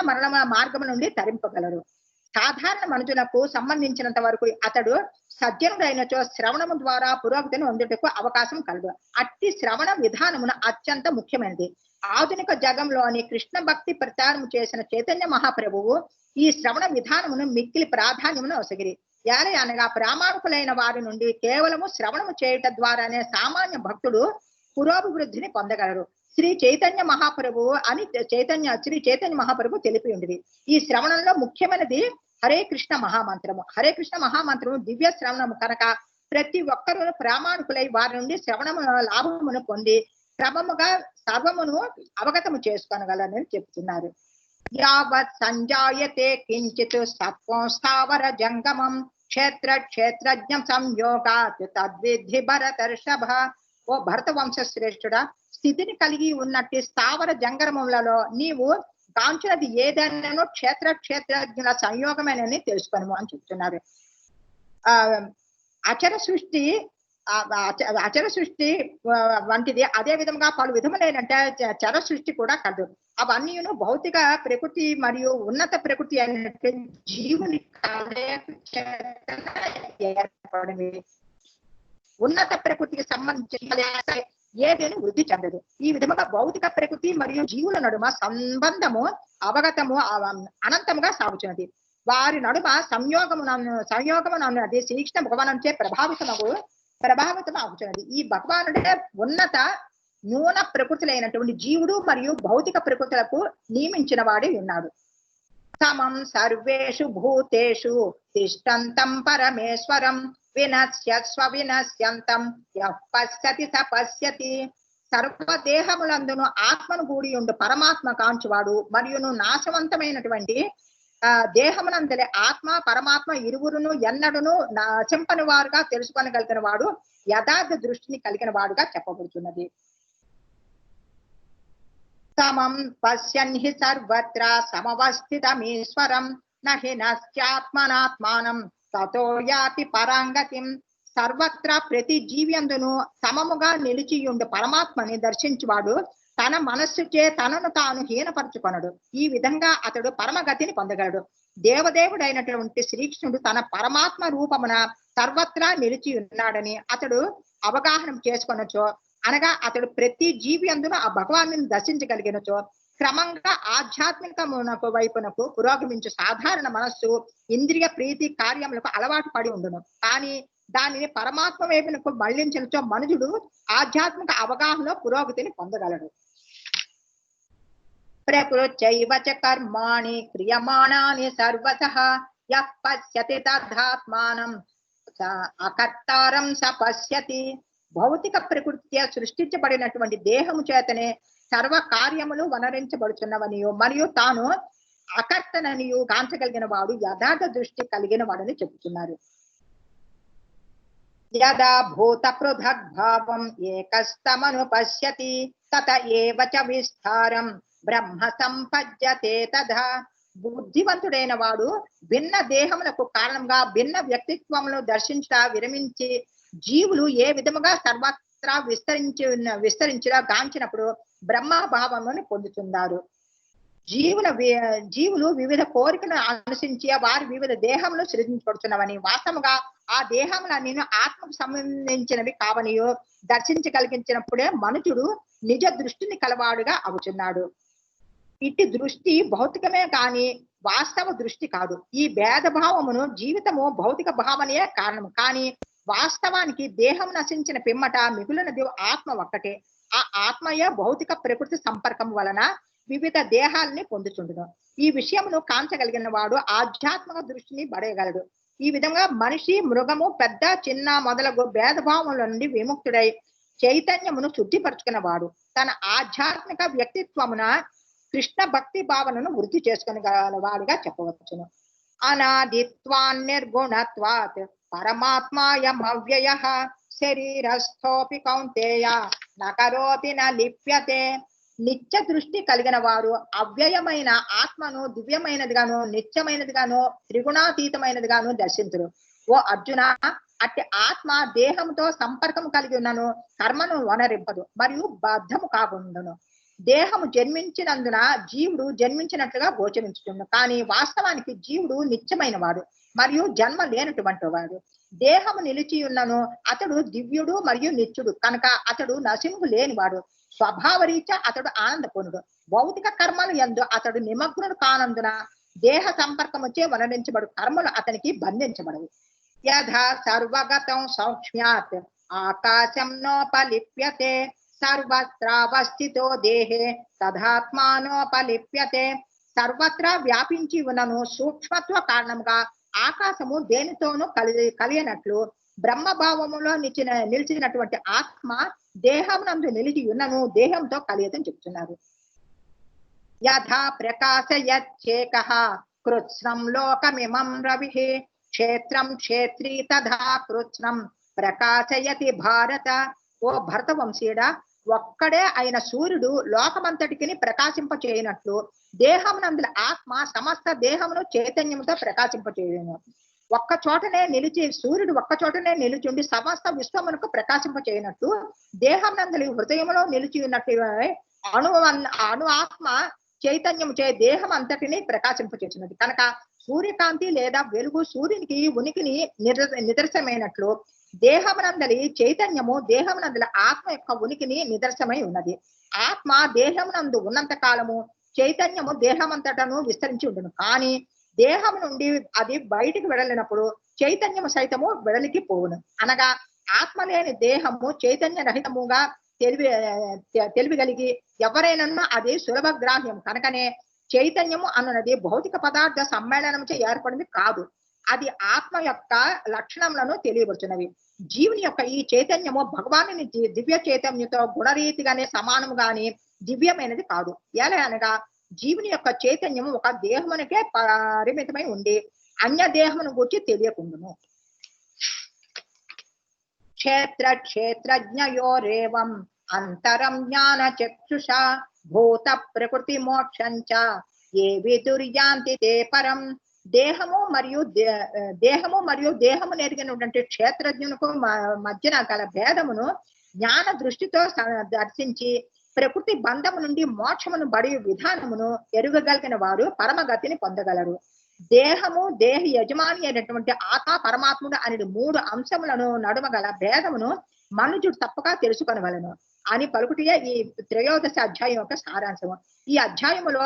మరణ మార్గము నుండి తరింపగలరు. సాధారణ మనుషులకు సంబంధించినంత వరకు అతడు సజ్జనుడైనచో శ్రవణము ద్వారా పురోగతిని పొందుటకు అవకాశం కలదు. అట్టి శ్రవణ విధానమున అత్యంత ముఖ్యమైనది. ఆధునిక జగంలోని కృష్ణ భక్తి ప్రచారం చేసిన చైతన్య మహాప్రభువు ఈ శ్రవణ విధానమును మిక్కిలి ప్రాధాన్యమును ఒసగిరి. అనగా ప్రామాణికులైన వారి నుండి కేవలము శ్రవణము చేయట ద్వారానే సామాన్య భక్తుడు పురోభివృద్ధిని పొందగలరు. శ్రీ చైతన్య మహాప్రభువు అని శ్రీ చైతన్య మహాప్రభు తెలిపి ఉండేది. ఈ శ్రవణంలో ముఖ్యమైనది హరే కృష్ణ మహామంత్రము. హరే కృష్ణ మహామంత్రము దివ్య శ్రవణము కనుక ప్రతి ఒక్కరూ ప్రామాణికులై వారి నుండి శ్రవణము లాభమును పొంది క్రమముగా సర్వమును అవగతము చేసుకోనగలరని చెప్తున్నారు. యావత్ సంజాయతే కించిత్ సత్వం స్థావర జంగమం క్షేత్రజ్ఞ సంయోగాత్ తద్విద్ధి భరతర్షభ. ఓ భరత వంశ శ్రేష్ఠుడా, స్థితిని కలిగి ఉన్నట్టు స్థావర జంగమములలో నీవు కాంచినది ఏదైనా క్షేత్రజ్ఞుల సంయోగమేనని తెలుసుకోను అని చెప్తున్నారు. అచర సృష్టి వంటిది. అదే విధంగా పలు విధములైనంటే చర సృష్టి కూడా కలదు. అవన్నీ భౌతిక ప్రకృతి మరియు ఉన్నత ప్రకృతి అయినట్టు జీవుని ఏర్పడింది. ఉన్నత ప్రకృతికి సంబంధించిన ఏదేని వృద్ధి చెందదు. ఈ విధముగా భౌతిక ప్రకృతి మరియు జీవుల నడుమ సంబంధము అవగతము అనంతముగా సాగుతున్నది. వారి నడుమ సంయోగము అది శ్రీకృష్ణ భగవానుచే ప్రభావితం అవుతున్నది. ఈ భగవానుడే ఉన్నత న్యూన ప్రకృతులైనటువంటి జీవుడు మరియు భౌతిక ప్రకృతులకు నియమించిన వాడే ఉన్నాడు. సమం సర్వేషు భూతేషు తిష్టంతం పరమేశ్వరం వినశ్యస్వ వినశ్యంతం యః పశ్యతి స పశ్యతి. సర్వదేహములందును ఆత్మను కూడి ఉండు పరమాత్మ కాంచువాడు మరియును నాశవంతమైనటువంటి దేహమునందలే ఆత్మ పరమాత్మ ఇరువురును ఎన్నడును నశింపని వారుగా తెలుసుకొనగలిగిన వాడు యథార్థ దృష్టిని కలిగిన వాడుగా చెప్పబడుతున్నది. సమం పశ్యన్ హి సర్వత్ర సమవస్థితమీశ్వరం నహి నశ్చాత్మనాత్మానం తతో యాతి పరాంగతిం. సర్వత్రా ప్రతి జీవ్యందును సమముగా నిలిచియుండు పరమాత్మని దర్శించువాడు తన మనస్సుచే తనను తాను హీనపరచుకొనడు. ఈ విధంగా అతడు పరమగతిని పొందగలడు. దేవదేవుడైనటువంటి శ్రీకృష్ణుడు తన పరమాత్మ రూపమున సర్వత్రా నిలిచి ఉన్నాడని అతడు అవగాహన చేసుకొనొచ్చో, అనగా అతడు ప్రతి జీవి అందున ఆ భగవాను దర్శించగలిగినచో క్రమంగా ఆధ్యాత్మికమునకు వైపునకు పురోగమించు సాధారణ మనస్సు ఇంద్రియ ప్రీతి కార్యములకు అలవాటు పడి ఉండును. కానీ దానిని పరమాత్మ వైపునకు మళ్లించినచో మనుషుడు ఆధ్యాత్మిక అవగాహనలో పురోగతిని పొందగలడు. ప్రకృత్యైవ చ కర్మాణి క్రియమాణాని సర్వతః యః పశ్యతి తదాత్మానం అకర్తారం స పశ్యతి. భౌతిక ప్రకృతి సృష్టించబడినటువంటి దేహము చేతనే సర్వ కార్యములు వనరించబడుచున్నవనియు మరియు తాను అకర్తననియు గాంచగలిగిన వాడు యథార్థ దృష్టి కలిగిన వాడని చెబుతున్నారు. యదా భూత పృథగ్భావం ఏకస్తమను పశ్యతి తత ఏవ చ విస్తారం బ్రహ్మ సంపద్యతే తథా. బుద్ధివంతుడైన వాడు భిన్న దేహములకు కారణంగా భిన్న వ్యక్తిత్వములను విరమించి జీవులు ఏ విధముగా సర్వత్రా విస్తరించిలా గాంచినప్పుడు బ్రహ్మభావమును పొందుతున్నారు. జీవులు వివిధ కోరికలను అనుసరించి వారి వివిధ దేహములు సృజించబడుతున్నవని, వాస్తవముగా ఆ దేహములన్నీ ఆత్మకు సంబంధించినవి కావనియో దర్శించగలిగించినప్పుడే మనుషుడు నిజ దృష్టిని కలవాడుగా అవుతున్నాడు. ఇట్టి దృష్టి భౌతికమే కాని వాస్తవ దృష్టి కాదు. ఈ భేదభావమును జీవితము భౌతిక భావనయే కారణం. కానీ వాస్తవానికి దేహం నశించిన పిమ్మట మిగులినది ఆత్మ ఒక్కటే. ఆ ఆత్మయే భౌతిక ప్రకృతి సంపర్కం వలన వివిధ దేహాలని పొందుచుండును. ఈ విషయమును కాంచగలిగిన వాడు ఆధ్యాత్మిక దృష్టిని పడేయగలడు. ఈ విధంగా మనిషి మృగము పెద్ద చిన్న మొదలగు భేదభావముల నుండి విముక్తుడై చైతన్యమును శుద్ధిపరుచుకున్న వాడు తన ఆధ్యాత్మిక వ్యక్తిత్వమున కృష్ణ భక్తి భావనను వృద్ధి చేసుకుని వాడిగా చెప్పవచ్చును. అనాదిత్వాన్నిర్గుణత్వాత్ పరమాత్మాయమవ్యయః శరీరస్థోపి కౌంతేయ నకరోతి న లిప్యతే. నిత్య దృష్టి కలిగిన వారు అవ్యయమైన ఆత్మను దివ్యమైనదిగాను నిత్యమైనదిగాను త్రిగుణాతీతమైనదిగాను దర్శించురు. ఓ అర్జున, అట్టి ఆత్మ దేహంతో సంపర్కం కలిగి ఉన్నను కర్మను వనరింపదు మరియు బద్ధము కాకుండాను. దేహము జన్మించినందున జీవుడు జన్మించినట్లుగా గోచరించుతుంది. కానీ వాస్తవానికి జీవుడు నిత్యమైన వాడు మరియు జన్మ లేనటువంటి వాడు. దేహము నిలిచి ఉన్నను అతడు దివ్యుడు మరియు నిత్యుడు కనుక అతడు నశింపు లేనివాడు. స్వభావరీత్యా అతడు ఆనందపూర్ణుడు. భౌతిక కర్మలు యందు అతడు నిమగ్నుడు కానందున దేహ సంపర్కముచే వనరించబడు కర్మలు అతనికి బంధించబడవు. యథా సర్వగతం సౌక్ష్మ్యాత్ ఆకాశం నోపలిప్యతే సర్వత్రావస్థితో దేహే తదాత్మానోపలిప్యతే. సర్వత్రా వ్యాపించి ఉన్నను సూక్ష్మత్వ కారణంగా ఆకాశము దేనితోనూ కలియనట్లు బ్రహ్మభావములో నిలిచినటువంటి ఆత్మ దేహమునందు నిలిచి ఉన్నను దేహంతో కలియదని చెప్తున్నారు. యథా ప్రకాశయచ్చేకః కృత్స్నం లోకమిమం రవిః క్షేత్రం క్షేత్రీ తథా కృత్స్నం ప్రకాశయతి భారత. ఓ భరత వంశీయుడా, ఒక్కడే అయిన సూర్యుడు లోకమంతటికి ప్రకాశింపచేయనట్లు దేహమునందుల ఆత్మ సమస్త దేహమును చైతన్యముతో ప్రకాశింపచేయను. ఒక్క చోటనే నిలిచి సూర్యుడు ఒక్క చోటనే నిలిచిండి సమస్త విశ్వమునకు ప్రకాశింపచేయనట్లు దేహమునందుల హృదయములో నిలిచి ఉన్నట్టు అణు ఆత్మ చైతన్యము చే దేహం అంతటిని ప్రకాశింపచేసినది కనుక సూర్యకాంతి లేదా వెలుగు సూర్యునికి ఉనికిని నిదర్శనమైనట్లు దేహమునందలి చైతన్యము దేహమునందలి ఆత్మ యొక్క ఉనికిని నిదర్శనమై ఉన్నది. ఆత్మ దేహమునందు ఉన్నంత కాలము చైతన్యము దేహమంతటను విస్తరించి ఉండును. కానీ దేహం నుండి అది బయటికి వెడలినప్పుడు చైతన్యము సైతము వెడలికి పోవును. అనగా ఆత్మ లేని దేహము చైతన్య రహితముగా తెలివి కలిగి ఎవరైనా అది సులభ గ్రాహ్యం కనుకనే చైతన్యము అన్నది భౌతిక పదార్థ సమ్మేళనం ఏర్పడింది కాదు. అది ఆత్మ యొక్క లక్షణములను తెలియవచ్చునవి. జీవుని యొక్క ఈ చైతన్యము భగవాను దివ్య చైతన్యంతో గుణరీతిగానే సమానముగానే దివ్యమైనది కాదు. ఎలా అనగా జీవుని యొక్క చైతన్యము ఒక దేహమునికే పరిమితమై ఉండి అన్య దేహమును గురించి తెలియకుండును. క్షేత్ర క్షేత్రజ్ఞయోరేవం అంతరం జ్ఞాన చక్షుషా భూత ప్రకృతి మోక్షంచ ఏ విదుర్యాంతి తే పరం. దేహము మరియు దేహము నెరిగినటువంటి క్షేత్రజ్ఞునకు మధ్యన గల భేదమును జ్ఞాన దృష్టితో దర్శించి ప్రకృతి బంధము నుండి మోక్షమును బడి విధానమును ఎరుగగలిగిన వారు పరమగతిని పొందగలరు. దేహము దేహ యజమాని అయినటువంటి ఆత్మ పరమాత్ముడు అనే మూడు అంశములను నడుమగల భేదమును మనుజుడు తప్పక తెలుసుకొనవలను అని పలుకుటియే ఈ త్రయోదశ అధ్యాయం యొక్క సారాంశము. ఈ అధ్యాయములో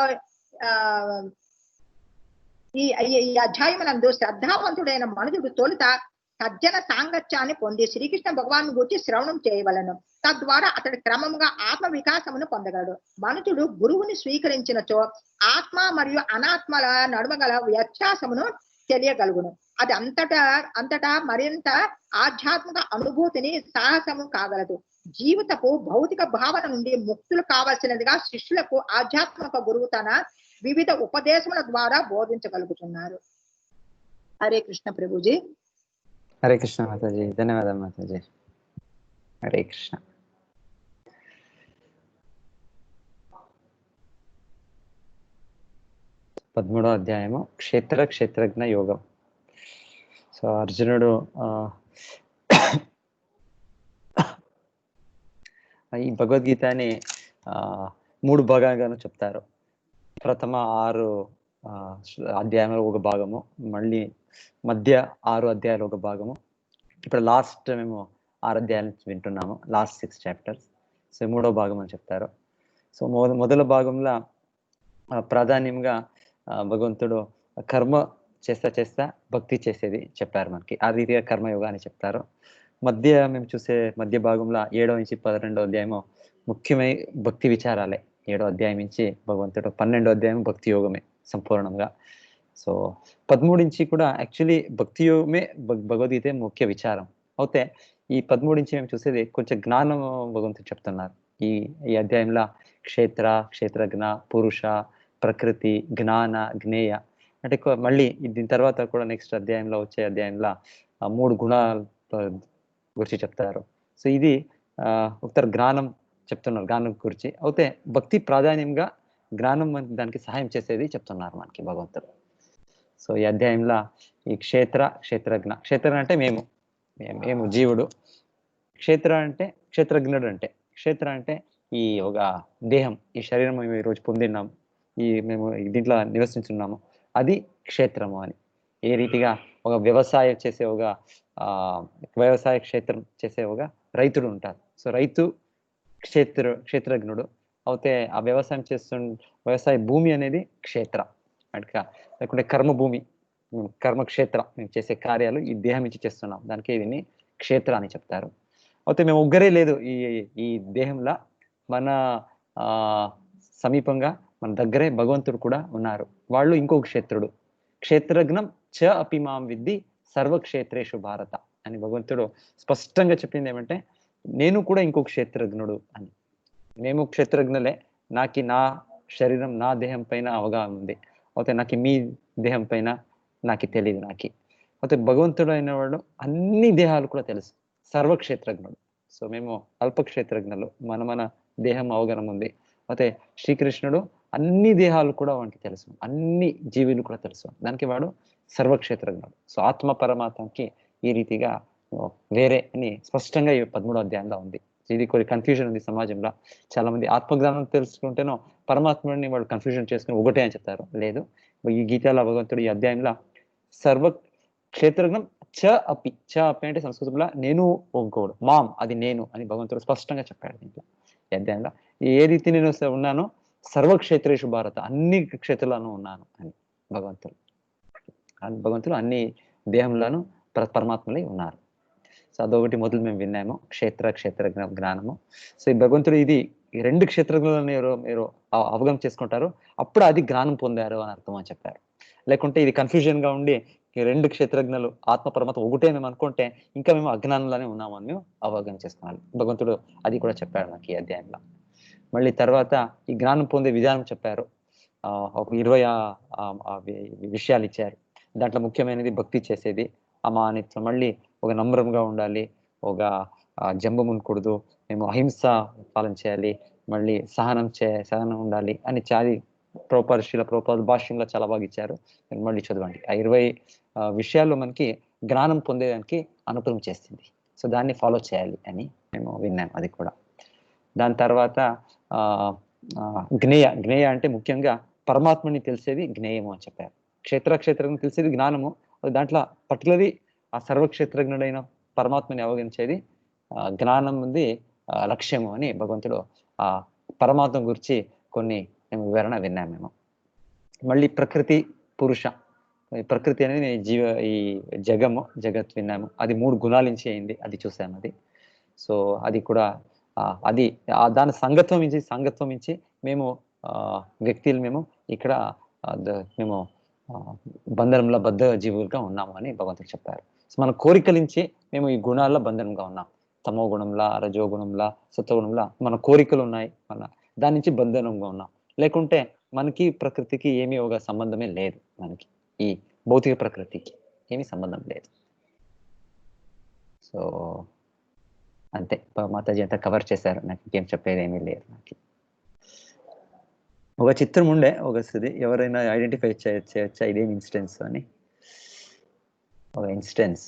ఈ అధ్యాయమునందు శ్రద్ధావంతుడైన మనుజుడు తొలుత సజ్జన సాంగత్యాన్ని పొంది శ్రీకృష్ణ భగవాను గురించి శ్రవణం చేయవలను. తద్వారా అతడి క్రమముగా ఆత్మ వికాసమును పొందగలడు. మనుషుడు గురువుని స్వీకరించినచో ఆత్మ మరియు అనాత్మల నడుమగల వ్యత్యాసమును తెలియగలుగును. అది అంతటా మరింత ఆధ్యాత్మిక అనుభూతిని సాహసము కాగలదు. జీవితపు భౌతిక భావన నుండి ముక్తులు కావలసినదిగా శిష్యులకు ఆధ్యాత్మిక గురువు తన వివిధ ఉపదేశముల ద్వారా బోధించగలుగుతున్నారు. హరే కృష్ణ ప్రభుజీ. హరే కృష్ణ మాతాజీ. ధన్యవాదాలు మాతాజీ. హరే కృష్ణ. పదమూడవ అధ్యాయము క్షేత్రజ్ఞ యోగం. సో అర్జునుడు ఈ భగవద్గీతని 3 భాగాలుగాను చెప్తారు. ప్రథమ 6 అధ్యాయంలో ఒక భాగము, మళ్ళీ మధ్య 6 అధ్యాయాలు ఒక భాగము, ఇప్పుడు లాస్ట్ మేము 6 అధ్యాయాలు వింటున్నాము, లాస్ట్ 6 చాప్టర్స్. సో 3వ భాగం అని చెప్తారు. సో మొదల భాగంలో ప్రాధాన్యంగా భగవంతుడు కర్మ చేస్తా భక్తి చేసేది చెప్పారు మనకి. ఆ రీతిగా కర్మయోగా అని చెప్తారు. మేము చూసే మధ్య భాగంలో 7వ నుంచి 12వ అధ్యాయము ముఖ్యమై భక్తి విచారాలే. 7వ అధ్యాయం నుంచి భగవంతుడు 12వ అధ్యాయం భక్తి యోగమే సంపూర్ణంగా. సో 13 నుంచి కూడా యాక్చువల్లీ భక్తి యోగమే భగవద్గీత ముఖ్య విచారం అయితే, ఈ 13 నుంచి మేము చూసేది కొంచెం జ్ఞానం భగవంతుడు చెప్తున్నారు. ఈ అధ్యాయంలో క్షేత్రజ్ఞ, పురుష, ప్రకృతి, జ్ఞాన, జ్ఞేయ అంటే మళ్ళీ దీని తర్వాత కూడా నెక్స్ట్ అధ్యాయంలో వచ్చే అధ్యాయంలో 3 గుణాల గురించి చెప్తారు. సో ఇది ఒకసారి జ్ఞానం చెప్తున్నారు, జ్ఞానం గురించి. అయితే భక్తి ప్రాధాన్యంగా జ్ఞానం దానికి సహాయం చేసేది చెప్తున్నారు మనకి భగవంతుడు. సో ఈ అధ్యాయంలో ఈ క్షేత్రజ్ఞ అంటే మేము జీవుడు, క్షేత్ర అంటే క్షేత్రజ్ఞుడు, అంటే క్షేత్ర అంటే ఈ ఒక దేహం, ఈ శరీరం మేము ఈరోజు పొందిన్నాము, మేము దీంట్లో నివసించున్నాము, అది క్షేత్రము అని. ఏ రీతిగా ఒక వ్యవసాయం చేసే వ్యవసాయ క్షేత్రం చేసే రైతుడు ఉంటారు. సో రైతు క్షేత్రజ్ఞుడు అయితే ఆ వ్యవసాయం వ్యవసాయ భూమి అనేది క్షేత్ర అట్లా, లేకుంటే కర్మభూమి, కర్మక్షేత్ర, మేము చేసే కార్యాలు ఈ దేహం నుంచి చేస్తున్నాం, దానికి దీన్ని క్షేత్ర అని చెప్తారు. అయితే మేము ఒక్కరే లేదు ఈ దేహంలో, మన ఆ సమీపంగా మన దగ్గరే భగవంతుడు కూడా ఉన్నారు. వాళ్ళు ఇంకొక క్షేత్రుడు. క్షేత్రజ్ఞం చ అపి మాం విద్ధి సర్వక్షేత్రేషు భారత అని భగవంతుడు స్పష్టంగా చెప్పింది ఏమంటే, నేను కూడా ఇంకో క్షేత్రజ్ఞుడు అని. మేము క్షేత్రజ్ఞులే. నా శరీరం, నా దేహం పైన అవగాహన ఉంది. అయితే నాకు మీ దేహం పైన తెలీదు నాకి. అయితే భగవంతుడు అయిన వాడు అన్ని దేహాలు కూడా తెలుసు. సర్వక్షేత్రజ్ఞుడు. సో మేము అల్పక్షేత్రజ్ఞులు. మన దేహం అవగాహన ఉంది. అయితే శ్రీకృష్ణుడు అన్ని దేహాలు కూడా వానికి తెలుసు. అన్ని జీవులు కూడా తెలుసు. దానికి వాడు సర్వక్షేత్రజ్ఞుడు. సో ఆత్మ పరమాత్మకి ఈ రీతిగా వేరే అని స్పష్టంగా ఈ 13వ అధ్యాయంలో ఉంది. ఇది కొన్ని కన్ఫ్యూజన్ ఉంది సమాజంలో. చాలా మంది ఆత్మజ్ఞానం తెలుసుకుంటేనో పరమాత్ముడిని వాళ్ళు కన్ఫ్యూజన్ చేసుకుని ఒకటే అని చెప్తారు. లేదు, ఈ గీతాల భగవంతుడు ఈ అధ్యాయంలో సర్వ క్షేత్రజ్ఞం చ అపి అంటే సంస్కృతంలో నేను ఇంకోడు, మాం అది నేను అని భగవంతుడు స్పష్టంగా చెప్పాడు దీంట్లో ఈ అధ్యాయంలో. ఏ రీతి నేను ఉన్నానో సర్వక్షేత్రేషు భారత అన్ని క్షేత్రాలను ఉన్నాను అని భగవంతుడు అన్ని దేహంలోనూ పరమాత్మలై ఉన్నారు. సో అదొకటి మొదలు మేము విన్నాము, క్షేత్ర జ్ఞానము. సో ఈ భగవంతుడు ఈ 2 క్షేత్రజ్ఞులను మీరు అవగతం చేసుకుంటారు, అప్పుడు అది జ్ఞానం పొందారు అని అర్థం అని చెప్పారు. లేకుంటే ఇది కన్ఫ్యూజన్ గా ఉండి ఈ 2 క్షేత్రజ్ఞులు ఆత్మ పరమాత్మ ఒకటే మేము అనుకుంటే ఇంకా మేము అజ్ఞానంలోనే ఉన్నామని మేము అవగాహన చేసుకోవాలి. భగవంతుడు అది కూడా చెప్పాడు నాకు ఈ అధ్యాయంలో. మళ్ళీ తర్వాత ఈ జ్ఞానం పొందే విధానం చెప్పారు. ఒక 20 విషయాలు ఇచ్చారు. దాంట్లో ముఖ్యమైనది భక్తి చేసేది, అమానిత్వం, మళ్ళీ ఒక నమ్రంగా ఉండాలి, ఒక జంబం ఉండకూడదు, మేము అహింస పాలన చేయాలి, మళ్ళీ సహనం ఉండాలి అని చాలా ప్రభుపాద భాష్యంలో చాలా బాగా ఇచ్చారు. మళ్ళీ చదవండి. ఆ 20 విషయాలు మనకి జ్ఞానం పొందేదానికి అనుకూలం చేస్తుంది. సో దాన్ని ఫాలో చేయాలి అని మేము విన్నాం. అది కూడా దాని తర్వాత జ్ఞేయ అంటే ముఖ్యంగా పరమాత్మని తెలిసేది జ్ఞేయము అని చెప్పారు. క్షేత్రజ్ఞం తెలిసేది జ్ఞానము. దాంట్లో పర్టికులర్లీ ఆ సర్వక్షేత్రజ్ఞుడైన పరమాత్మని అవగణించేది జ్ఞానం ఉంది లక్ష్యము అని భగవంతుడు ఆ పరమాత్మ గురించి కొన్ని వివరణ విన్నాం మేము. మళ్ళీ ప్రకృతి పురుష, ప్రకృతి అనేది ఈ జగత్ విన్నాము. అది 3 గుణాల నుంచి అయింది, అది చూసాము. అది సో అది కూడా అది దాని సంగత్వం ఇచ్చి మేము వ్యక్తులు మేము ఇక్కడ మేము బంధనంలో బద్ధ జీవులుగా ఉన్నాము అని భగవంతుడు చెప్పారు. సో మన కోరికల నుంచి మేము ఈ గుణాల్లో బంధనంగా ఉన్నాం. తమో గుణంలా, రజోగుణంలా, సత్వగుణంలా మన కోరికలు ఉన్నాయి. దాని నుంచి బంధనంగా ఉన్నాం. లేకుంటే మనకి ప్రకృతికి ఏమీ ఒక సంబంధమే లేదు. మనకి ఈ భౌతిక ప్రకృతికి ఏమీ సంబంధం లేదు. సో అంతే, మాతాజీ అంతా కవర్ చేశారు. నాకు ఇంకేం చెప్పేది ఏమీ లేదు. నాకు ఒక చిత్రం ఉండే ఒకసారి, ఎవరైనా ఐడెంటిఫై చేయొచ్చా ఇదేం ఇన్స్టెన్స్ అని? ఒక ఇన్స్టెన్స్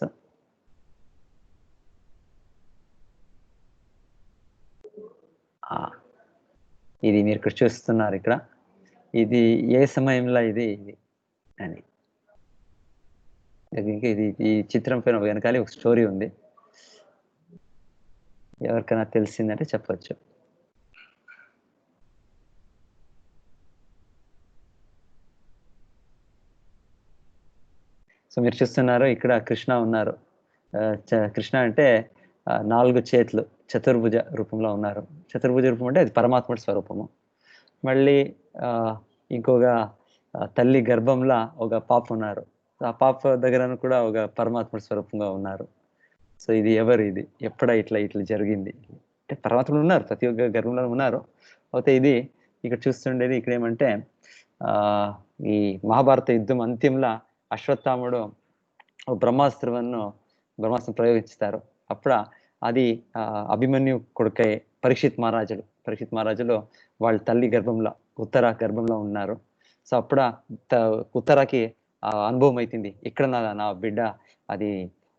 ఇది మీరు ఇక్కడ చూస్తున్నారు. ఇక్కడ ఇది ఏ సమయంలో ఇది అని ఇది ఈ చిత్రం పైన వెనకాల ఒక స్టోరీ ఉంది. ఎవరికైనా తెలిసిందంటే చెప్పచ్చు. సో మీరు చూస్తున్నారు ఇక్కడ కృష్ణ ఉన్నారు. కృష్ణ అంటే 4 చేతులు చతుర్భుజ రూపంలో ఉన్నారు. చతుర్భుజ రూపం అంటే అది పరమాత్ముడి స్వరూపము. మళ్ళీ ఇంకొక తల్లి గర్భంలో ఒక పాప ఉన్నారు. ఆ పాప దగ్గర కూడా ఒక పరమాత్ముడి స్వరూపంగా ఉన్నారు. సో ఇది ఎవరు? ఇది ఎప్పుడ ఇట్లా జరిగింది అంటే పరమాత్ముడు ఉన్నారు, ప్రతి ఒక్క గర్భంలో ఉన్నారు. అయితే ఇది ఇక్కడ చూస్తుండేది ఇక్కడ ఏమంటే ఈ మహాభారత యుద్ధం అంత్యంలో అశ్వత్థాముడు బ్రహ్మాస్త్రం ప్రయోగిస్తారు. అప్పుడు అది అభిమన్యు కొడుకై పరీక్షిత్ మహారాజులు వాళ్ళ తల్లి గర్భంలో ఉత్తర గర్భంలో ఉన్నారు. సో అప్పుడు ఉత్తరకి అనుభవం అవుతుంది, ఇక్కడ నా బిడ్డ అది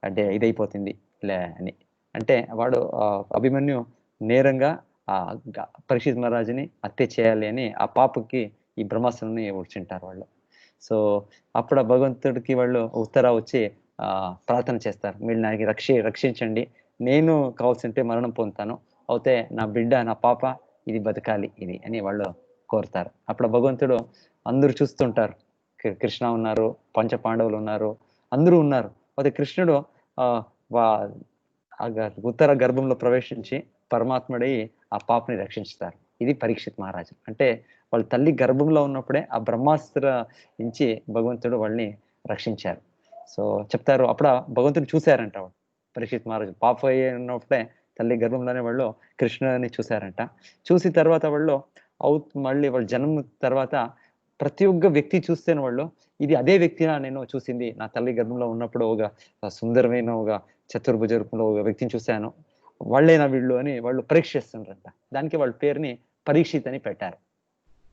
అంటే ఇదైపోతుంది లే అని. అంటే వాడు అభిమన్యు నేరంగా పరీక్షిత్ మహారాజుని హత్య చేయాలి అని ఆ పాపకి ఈ బ్రహ్మాస్త్రాన్ని వచ్చింటారు వాళ్ళు. సో అప్పుడు భగవంతుడికి వాళ్ళు ఉత్తర వచ్చి ప్రార్థన చేస్తారు, మీరు నాకు రక్షించండి, నేను కావాల్సింటే మరణం పొందుతాను, అయితే నా బిడ్డ నా పాప ఇది బతకాలి ఇది అని వాళ్ళు కోరుతారు. అప్పుడు భగవంతుడు అందరూ చూస్తుంటారు, కృష్ణ ఉన్నారు, పంచ పాండవులు ఉన్నారు, అందరూ ఉన్నారు. అయితే కృష్ణుడు ఉత్తర గర్భంలో ప్రవేశించి పరమాత్ముడై ఆ పాపని రక్షించుతారు. ఇది పరీక్షిత్ మహారాజు. అంటే వాళ్ళ తల్లి గర్భంలో ఉన్నప్పుడే ఆ బ్రహ్మాస్త్ర నుంచి భగవంతుడు వాళ్ళని రక్షించారు. సో చెప్తారు అప్పుడు భగవంతుడు చూశారంట వాళ్ళు. పరీక్షిత్ మహారాజు పాప ఉన్నప్పుడే తల్లి గర్భంలోనే వాళ్ళు కృష్ణుని చూశారంట. చూసి తర్వాత వాళ్ళు మళ్ళీ వాళ్ళ జన్మ తర్వాత ప్రతి ఒక్క వ్యక్తి చూస్తేనే వాళ్ళు ఇది అదే వ్యక్తినా నేను చూసింది నా తల్లి గర్భంలో ఉన్నప్పుడు ఒక సుందరమైన ఒక చతుర్భుజ రూపంలో ఒక వ్యక్తిని చూశాను, వాళ్ళేనా వీళ్ళు అని వాళ్ళు పరీక్షిస్తుంటారంట. దానికి వాళ్ళ పేరుని పరీక్షిత్ అని పెట్టారు.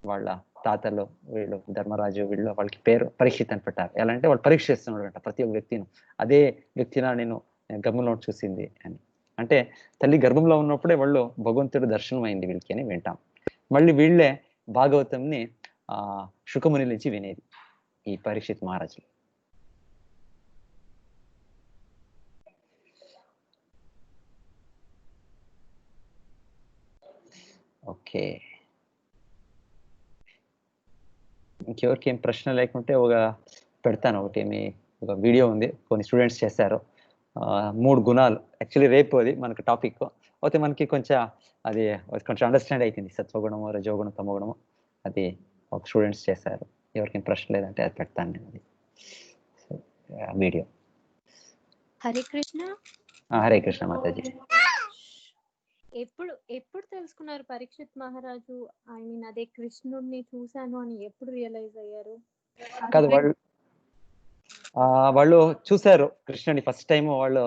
వాళ్ళ తాతలు వీళ్ళు ధర్మరాజు వీళ్ళు వాళ్ళకి పేరు పరీక్షిత్ అని పెట్టారు. ఎలా అంటే వాళ్ళు పరీక్షిస్తున్నారంట ప్రతి ఒక్క వ్యక్తిని, అదే వ్యక్తినా నేను గర్భంలో చూసింది అని. అంటే తల్లి గర్భంలో ఉన్నప్పుడే వాళ్ళు భగవంతుడు దర్శనం అయింది వీళ్ళకి అని వింటాం. మళ్ళీ వీళ్ళే భాగవతంని శుకముని నుంచి వినేది ఈ పరీక్షిత్ మహారాజు. ఓకే, ఇంకెవరికి ఏం ప్రశ్న లేకుంటే ఒక పెడతాను. ఒకటి ఒక వీడియో ఉంది, కొన్ని స్టూడెంట్స్ చేశారు. 3 గుణాలు యాక్చువల్లీ రేపు అది మనకు టాపిక్ అయితే మనకి కొంచెం అది కొంచెం అండర్స్టాండ్ అవుతుంది. సత్వగుణము, రజోగుణం, తమోగుణము అది ఒక స్టూడెంట్స్ చేశారు. ఎవరికి ప్రశ్న లేదంటే అది పెడతాను నేను అది వీడియో. హరే కృష్ణ. హరే కృష్ణ మాతాజీ. ఎప్పుడు తెలుసుకున్నారు పరీక్షిత్ మహారాజు ఐ మీన్ అదే కృష్ణుడిని చూశాను అని ఎప్పుడు రియలైజ్ అయ్యారు? కాదు, వాళ్ళు చూశారు కృష్ణుని ఫస్ట్ టైం. వాళ్ళ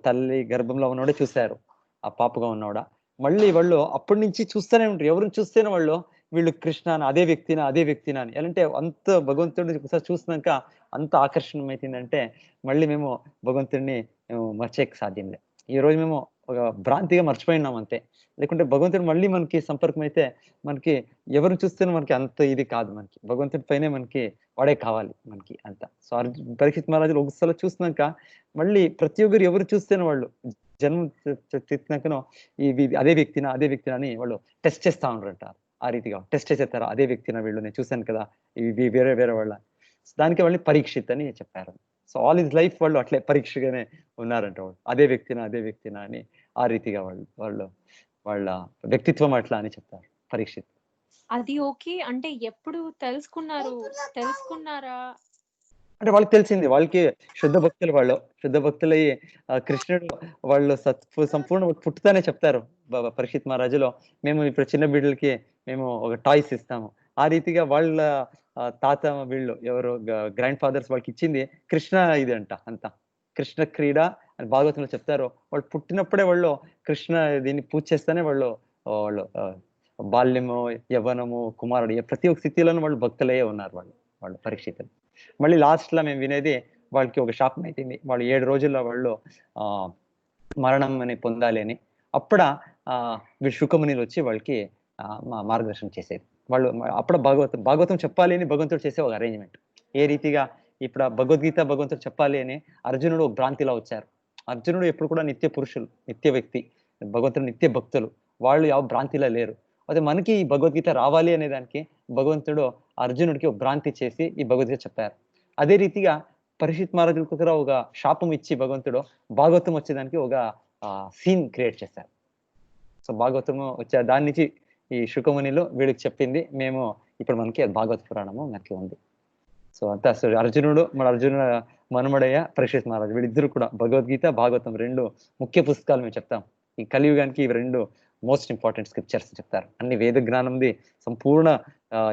తల్లి గర్భంలో ఉన్నవాడే చూశారు, ఆ పాపగా ఉన్నవాడ. మళ్ళీ వాళ్ళు అప్పటి నుంచి చూస్తూనే ఉంటారు. ఎవరిని చూస్తేనే వాళ్ళు వీళ్ళు కృష్ణ అదే వ్యక్తినా అని. ఎలాంటే అంత భగవంతుడిని ఒకసారి చూసినాక అంత ఆకర్షణ అవుతుందంటే మళ్ళీ మేము భగవంతుడిని మర్చేయక సాధ్యం లేదు. ఈ రోజు మేము ఒక భ్రాంతిగా మర్చిపోయినాం అంతే. లేకుంటే భగవంతుడు మళ్ళీ మనకి సంపర్కం అయితే మనకి ఎవరిని చూస్తేనే మనకి అంత ఇది కాదు. మనకి భగవంతుడి పైనే మనకి వాడే కావాలి మనకి అంత. సో పరీక్షిత్ మహారాజులు ఒకసారి చూసినాక మళ్ళీ ప్రతి ఒక్కరు ఎవరు చూస్తేనే వాళ్ళు జన్మ తెచ్చినాకనో అదే వ్యక్తినా అని వాళ్ళు టెస్ట్ చేస్తా ఉన్నారంట. ఆ రీతిగా టెస్ట్ చేసేస్తారు, అదే వ్యక్తినా వీళ్ళు, నేను చూశాను కదా ఇవి వేరే వాళ్ళ. దానికి వాళ్ళని పరీక్షిత్ అని చెప్పారు. సో ఆల్ ఇస్ లైఫ్ వాళ్ళు అట్లే పరీక్షగానే ఉన్నారంట. వాళ్ళు అదే వ్యక్తినా అని ఆ రీతిగా వాళ్ళ వ్యక్తిత్వం అట్లా అని చెప్తారు పరీక్షిత్. అది ఓకే. అంటే ఎప్పుడు తెలుసుకున్నారా? అంటే వాళ్ళకి తెలిసింది, వాళ్ళకి శుద్ధ భక్తులయ్యి కృష్ణుడు వాళ్ళు సంపూర్ణ పుట్టుతానే చెప్తారు పరీక్షిత్ మహారాజులో, మేము ఇప్పుడు చిన్న బిడ్డలకి మేము ఒక టాయ్స్ ఇస్తాము. ఆ రీతిగా వాళ్ళ తాత వీళ్ళు ఎవరు గ్రాండ్ ఫాదర్స్ వాళ్ళకి ఇచ్చింది కృష్ణ ఇది అంట. అంతా కృష్ణ క్రీడ అని భాగవతంలో చెప్తారు. వాళ్ళు పుట్టినప్పుడే వాళ్ళు కృష్ణ దీన్ని పూజ చేస్తేనే వాళ్ళు బాల్యము, యవ్వనము, కుమారుడు ప్రతి ఒక్క స్థితిలోనూ వాళ్ళు భక్తులయ్యే ఉన్నారు వాళ్ళు పరీక్షితులు. మళ్ళీ లాస్ట్ లో మేము వినేది వాళ్ళకి ఒక శాపం అయిపోయింది. వాళ్ళు 7 రోజుల్లో వాళ్ళు మరణం అని పొందాలి అని. వీళ్ళు శుకమునిలు వచ్చి వాళ్ళకి మార్గదర్శనం చేసేది. వాళ్ళు అప్పుడు భాగవతం చెప్పాలి అని భగవంతుడు చేసే ఒక అరేంజ్మెంట్. ఏ రీతిగా ఇప్పుడు భగవద్గీత భగవంతుడు చెప్పాలి అని అర్జునుడు ఒక భ్రాంతిలో వచ్చారు. అర్జునుడు ఎప్పుడు కూడా నిత్య పురుషులు, నిత్య వ్యక్తి, భగవంతుడు నిత్య భక్తులు, వాళ్ళు ಯಾವ భ్రాంతిలో లేరు. అయితే మనకి ఈ భగవద్గీత రావాలి అనే దానికి భగవంతుడు అర్జునుడికి ఒక భ్రాంతి చేసి ఈ భగవద్గీత చెప్పారు. అదే రీతిగా పరీక్షిత్ మహారాజులకు కూడా ఒక శాపం ఇచ్చి భగవంతుడు భాగవతం వచ్చేదానికి ఒక సీన్ క్రియేట్ చేశారు. సో భాగవతము వచ్చే దాని నుంచి ఈ శుకమునిలో వీడికి చెప్పింది మేము ఇప్పుడు మనకి భాగవత పురాణము మనకి ఉంది. సో అంతా అర్జునుడు మనుమడయ్య పరీక్షిత్ మహారాజు వీళ్ళిద్దరు కూడా భగవద్గీత భాగవతం 2 ముఖ్య పుస్తకాలు మేము చెప్తాం. ఈ కలియుగానికి ఇవి 2 మోస్ట్ ఇంపార్టెంట్ స్క్రిప్చర్స్ చెప్తారు. అన్ని వేద జ్ఞానంది సంపూర్ణ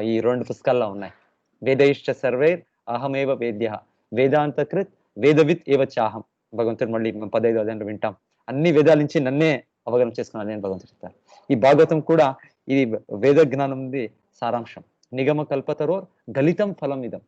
ఈ 2 పుస్తకాల్లో ఉన్నాయి. వేదయిష్ట సర్వైర్ అహమేవ వేద్య వేదాంతకృత్ వేదవిత్ ఏవ చాహం. భగవంతుడు మళ్ళీ 15వ అధ్యాయంలో వింటాం. అన్ని వేదాల నుంచి నన్నే అవగాహన చేసుకున్నాను నేను భగవంతుడు చెప్తారు. ఈ భాగవతం కూడా ఇది వేద జ్ఞానంది సారాంశం. నిగమ కల్పతరో గలితం ఫలం ఇదం.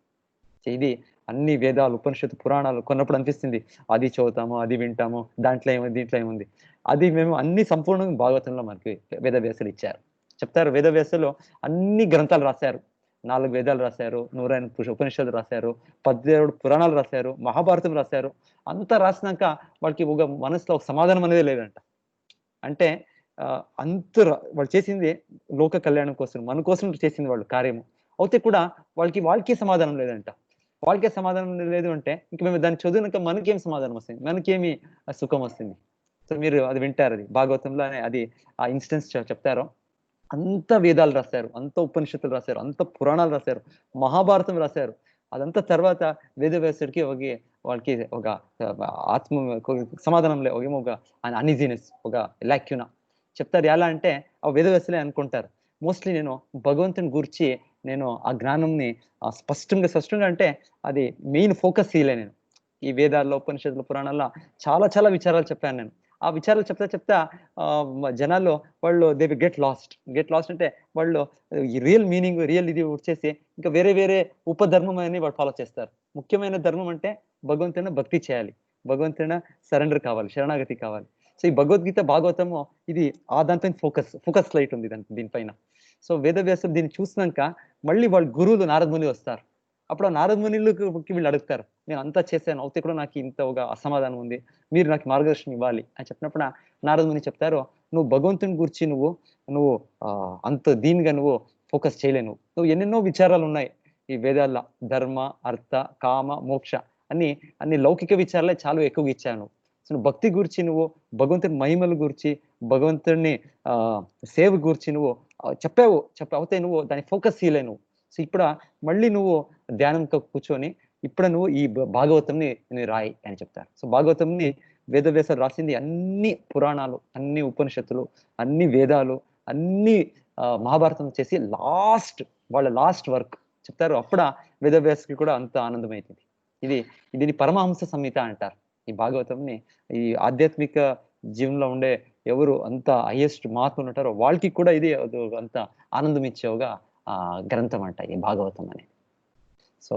ఇది అన్ని వేదాలు, ఉపనిషత్తు, పురాణాలు కొన్నప్పుడు అనిపిస్తుంది అది చదువుతాము, అది వింటాము, దాంట్లో ఏముంది, దీంట్లో ఏముంది. అది మేము అన్ని సంపూర్ణంగా భాగవతంలో మనకి వేదవ్యాసులు ఇచ్చారు. చెప్తారు వేదవ్యాసులో అన్ని గ్రంథాలు రాశారు. 4 వేదాలు రాశారు, 108 ఉపనిషత్తులు రాశారు, 17 పురాణాలు రాశారు, మహాభారతం రాశారు. అంతా రాసినాక వాళ్ళకి ఒక మనసులో ఒక సమాధానం అనేది లేదంట. అంటే వాళ్ళు చేసింది లోక కళ్యాణం కోసం, మన కోసం చేసింది వాళ్ళు కార్యము అయితే కూడా వాళ్ళకే సమాధానం లేదంట. వాళ్ళకే సమాధానం లేదు అంటే ఇంక మేము దాన్ని చదివినాక మనకేం సమాధానం వస్తుంది, మనకేమి సుఖం వస్తుంది? సో మీరు అది వింటారు, అది భాగవతంలో అది ఆ ఇన్స్టెన్స్ చెప్తారు. అంత వేదాలు రాశారు, అంత ఉపనిషత్తులు రాశారు, అంత పురాణాలు రాశారు, మహాభారతం రాశారు. అదంతా తర్వాత వేదవ్యాసుడికి వాళ్ళకి ఒక ఆత్మ సమాధానంలో ఏమో ఒక అన్ఈజీనెస్, ఒక లాక్యునా చెప్తారు. ఎలా అంటే ఆ వేదవ్యాసులే అనుకుంటారు. మోస్ట్లీ నేను భగవంతుని గురించి నేను ఆ జ్ఞానంని స్పష్టంగా అంటే అది మెయిన్ ఫోకస్ చేయలే నేను. ఈ వేదాల్లో, ఉపనిషత్తుల, పురాణాల్లో చాలా చాలా విచారాలు చెప్పాను నేను. ఆ విచారాలు చెప్తా జనాల్లో వాళ్ళు దే గెట్ లాస్ట్ అంటే వాళ్ళు ఈ రియల్ మీనింగ్, రియల్ ఇది వచ్చేసి ఇంకా వేరే ఉపధర్మం అని వాళ్ళు ఫాలో చేస్తారు. ముఖ్యమైన ధర్మం అంటే భగవంతుని భక్తి చేయాలి, భగవంతుని సరెండర్ కావాలి, శరణాగతి కావాలి. సో ఈ భగవద్గీత, భాగవతము ఇది దానిపైన ఫోకస్ లైట్ ఉంది దీనిపైన. సో వేదవ్యాసులు దీన్ని చూసినాక మళ్ళీ వాళ్ళ గురువులు నారద ముని వస్తారు. అప్పుడు ఆ నారద మునికి వీళ్ళు అడుగుతారు, నేను అంతా చేశాను అవుతే కూడా నాకు ఇంత ఒక అసమాధానం ఉంది, మీరు నాకు మార్గదర్శనం ఇవ్వాలి అని చెప్పినప్పుడు నారద ముని చెప్తారు, నువ్వు భగవంతుని గురించి నువ్వు అంత దీనిగా నువ్వు ఫోకస్ చేయలేను. నువ్వు ఎన్నెన్నో విచారాలు ఉన్నాయి ఈ వేదాల్లో, ధర్మ, అర్థ, కామ, మోక్ష అన్ని లౌకిక విచారాలే చాలా ఎక్కువగా ఇచ్చాను. సో నువ్వు భక్తి గురించి, నువ్వు భగవంతుని మహిమల గురించి, భగవంతుడిని సేవ గురించి నువ్వు అవుతే నువ్వు దాన్ని ఫోకస్ చేయలేను. సో ఇప్పుడు మళ్ళీ నువ్వు ధ్యానంతో కూర్చొని ఇప్పుడు నువ్వు ఈ భాగవతంని రాయి అని చెప్తారు. సో భాగవతంని వేదవ్యాసులు రాసింది అన్ని పురాణాలు, అన్ని ఉపనిషత్తులు, అన్ని వేదాలు, అన్ని మహాభారతం చేసి వాళ్ళ లాస్ట్ వర్క్ చెప్తారు. అప్పుడు వేదవ్యాసుకి కూడా అంత ఆనందం అవుతుంది. దీని పరమహంస సంహిత అంటారు ఈ భాగవతంని. ఈ ఆధ్యాత్మిక జీవనంలో ఉండే ఎవరు అంత హైయెస్ట్ మహాత్ములు ఉంటారో వాళ్ళకి కూడా ఇది అంత ఆనందం ఇచ్చేవుగా గ్రంథం అంట ఈ భాగవతం అనేది. సో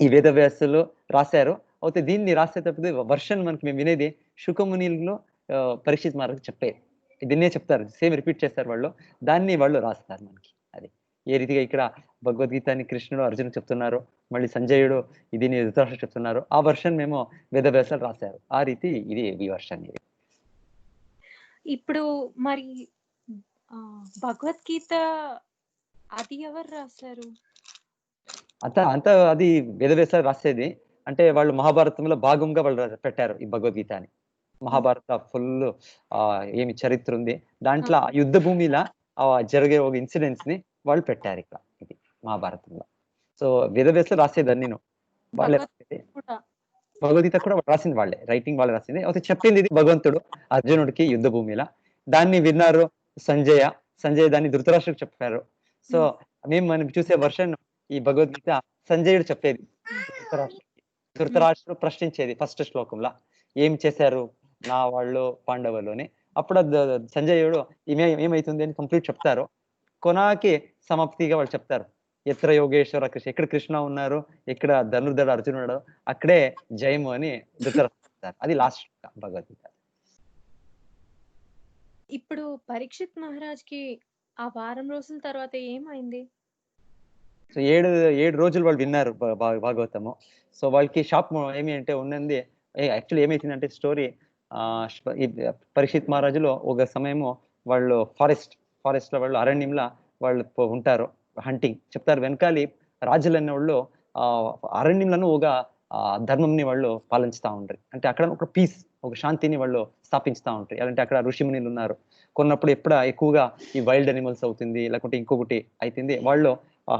ఈ వేదవ్యాసులు రాశారు. అయితే దీన్ని రాసేటప్పుడు వర్షన్ మనకి మేము వినేది శుకమునిలో పరీక్షిత్ మహారాజ్ చెప్పేది, దీన్నే చెప్తారు, సేమ్ రిపీట్ చేస్తారు వాళ్ళు, దాన్ని వాళ్ళు రాస్తారు మనకి. అది ఏ రీతిగా ఇక్కడ భగవద్గీతని కృష్ణుడు అర్జునుడు చెప్తున్నారు, మళ్ళీ సంజయుడు దీన్ని ధృతరాష్ట్రుడు చెప్తున్నారు, ఆ వర్షన్ మేము వేదవ్యాసులు రాశారు. ఆ రీతి ఇది ఈ వర్షన్. ఇది ఇప్పుడు మరి భగవద్గీత అది ఎవరు రాశారు? అది వేదవ్యాసులు రాసేది. అంటే వాళ్ళు మహాభారతంలో భాగంగా వాళ్ళు పెట్టారు ఈ భగవద్గీత అని. మహాభారత ఫుల్ ఏమి చరిత్ర ఉంది దాంట్లో, యుద్ధ భూమిలో జరిగే ఒక ఇన్సిడెంట్స్ ని వాళ్ళు పెట్టారు ఇక్కడ ఇది మహాభారతంలో. సో వేదవ్యాసులు రాసేదాన్ని నేను వాళ్ళే రాసేది. భగవద్గీత కూడా రాసింది వాళ్ళే, రైటింగ్ వాళ్ళే రాసింది. అయితే చెప్పింది ఇది భగవంతుడు అర్జునుడికి యుద్ధ భూమిలో. దాన్ని విన్నారు సంజయ్ దాన్ని ధృతరాష్ట్రుడికి చెప్పారు. సో మనం చూసే వర్షన్ ఈ భగవద్గీత సంజయుడు చెప్పేది ధృతరాష్ట్రుడు ప్రశ్నించేది ఫస్ట్ శ్లోకంలో, ఏం చేశారు నా వాళ్ళు పాండవులు అని. అప్పుడు సంజయుడు ఏమైతుంది అని కంప్లీట్ చెప్తారు. కొనాకి సమాప్తిగా వాళ్ళు చెప్తారు, ఎత్ర యోగేశ్వర కృష్ణ, ఎక్కడ కృష్ణ ఉన్నారు, ఎక్కడ ధనుర్ధరుడు అర్జునుడు అక్కడే జయము అని ధృతరాష్ట్రుడు చెప్తారు. అది లాస్ట్ భగవద్గీత. ఇప్పుడు పరీక్షిత్ మహారాజ్ కి ఆ వారం రోజుల తర్వాత ఏమైంది? సో 7 రోజులు వాళ్ళు విన్నారు భాగవతము. సో వాళ్ళకి షాప్ ఏమి అంటే ఉన్నది, యాక్చువల్లీ ఏమైతుందంటే స్టోరీ, పరీక్షిత్ మహారాజులో ఒక సమయము వాళ్ళు ఫారెస్ట్ లో వాళ్ళు అరణ్యంలో వాళ్ళు ఉంటారు, హంటింగ్ చెప్తారు. వెనకాలి రాజులు అనే వాళ్ళు అరణ్యంలో ఒక ధర్మంని వాళ్ళు పాలించుతా ఉంటారు. అంటే అక్కడ ఒక పీస్, ఒక శాంతిని వాళ్ళు స్థాపించుతా ఉంటారు. అంటే అక్కడ ఋషిమునిలు ఉన్నారు. కొన్నప్పుడు ఎక్కువగా ఈ వైల్డ్ అనిమల్స్ అవుతుంది, లేకుంటే ఇంకొకటి అవుతుంది, వాళ్ళు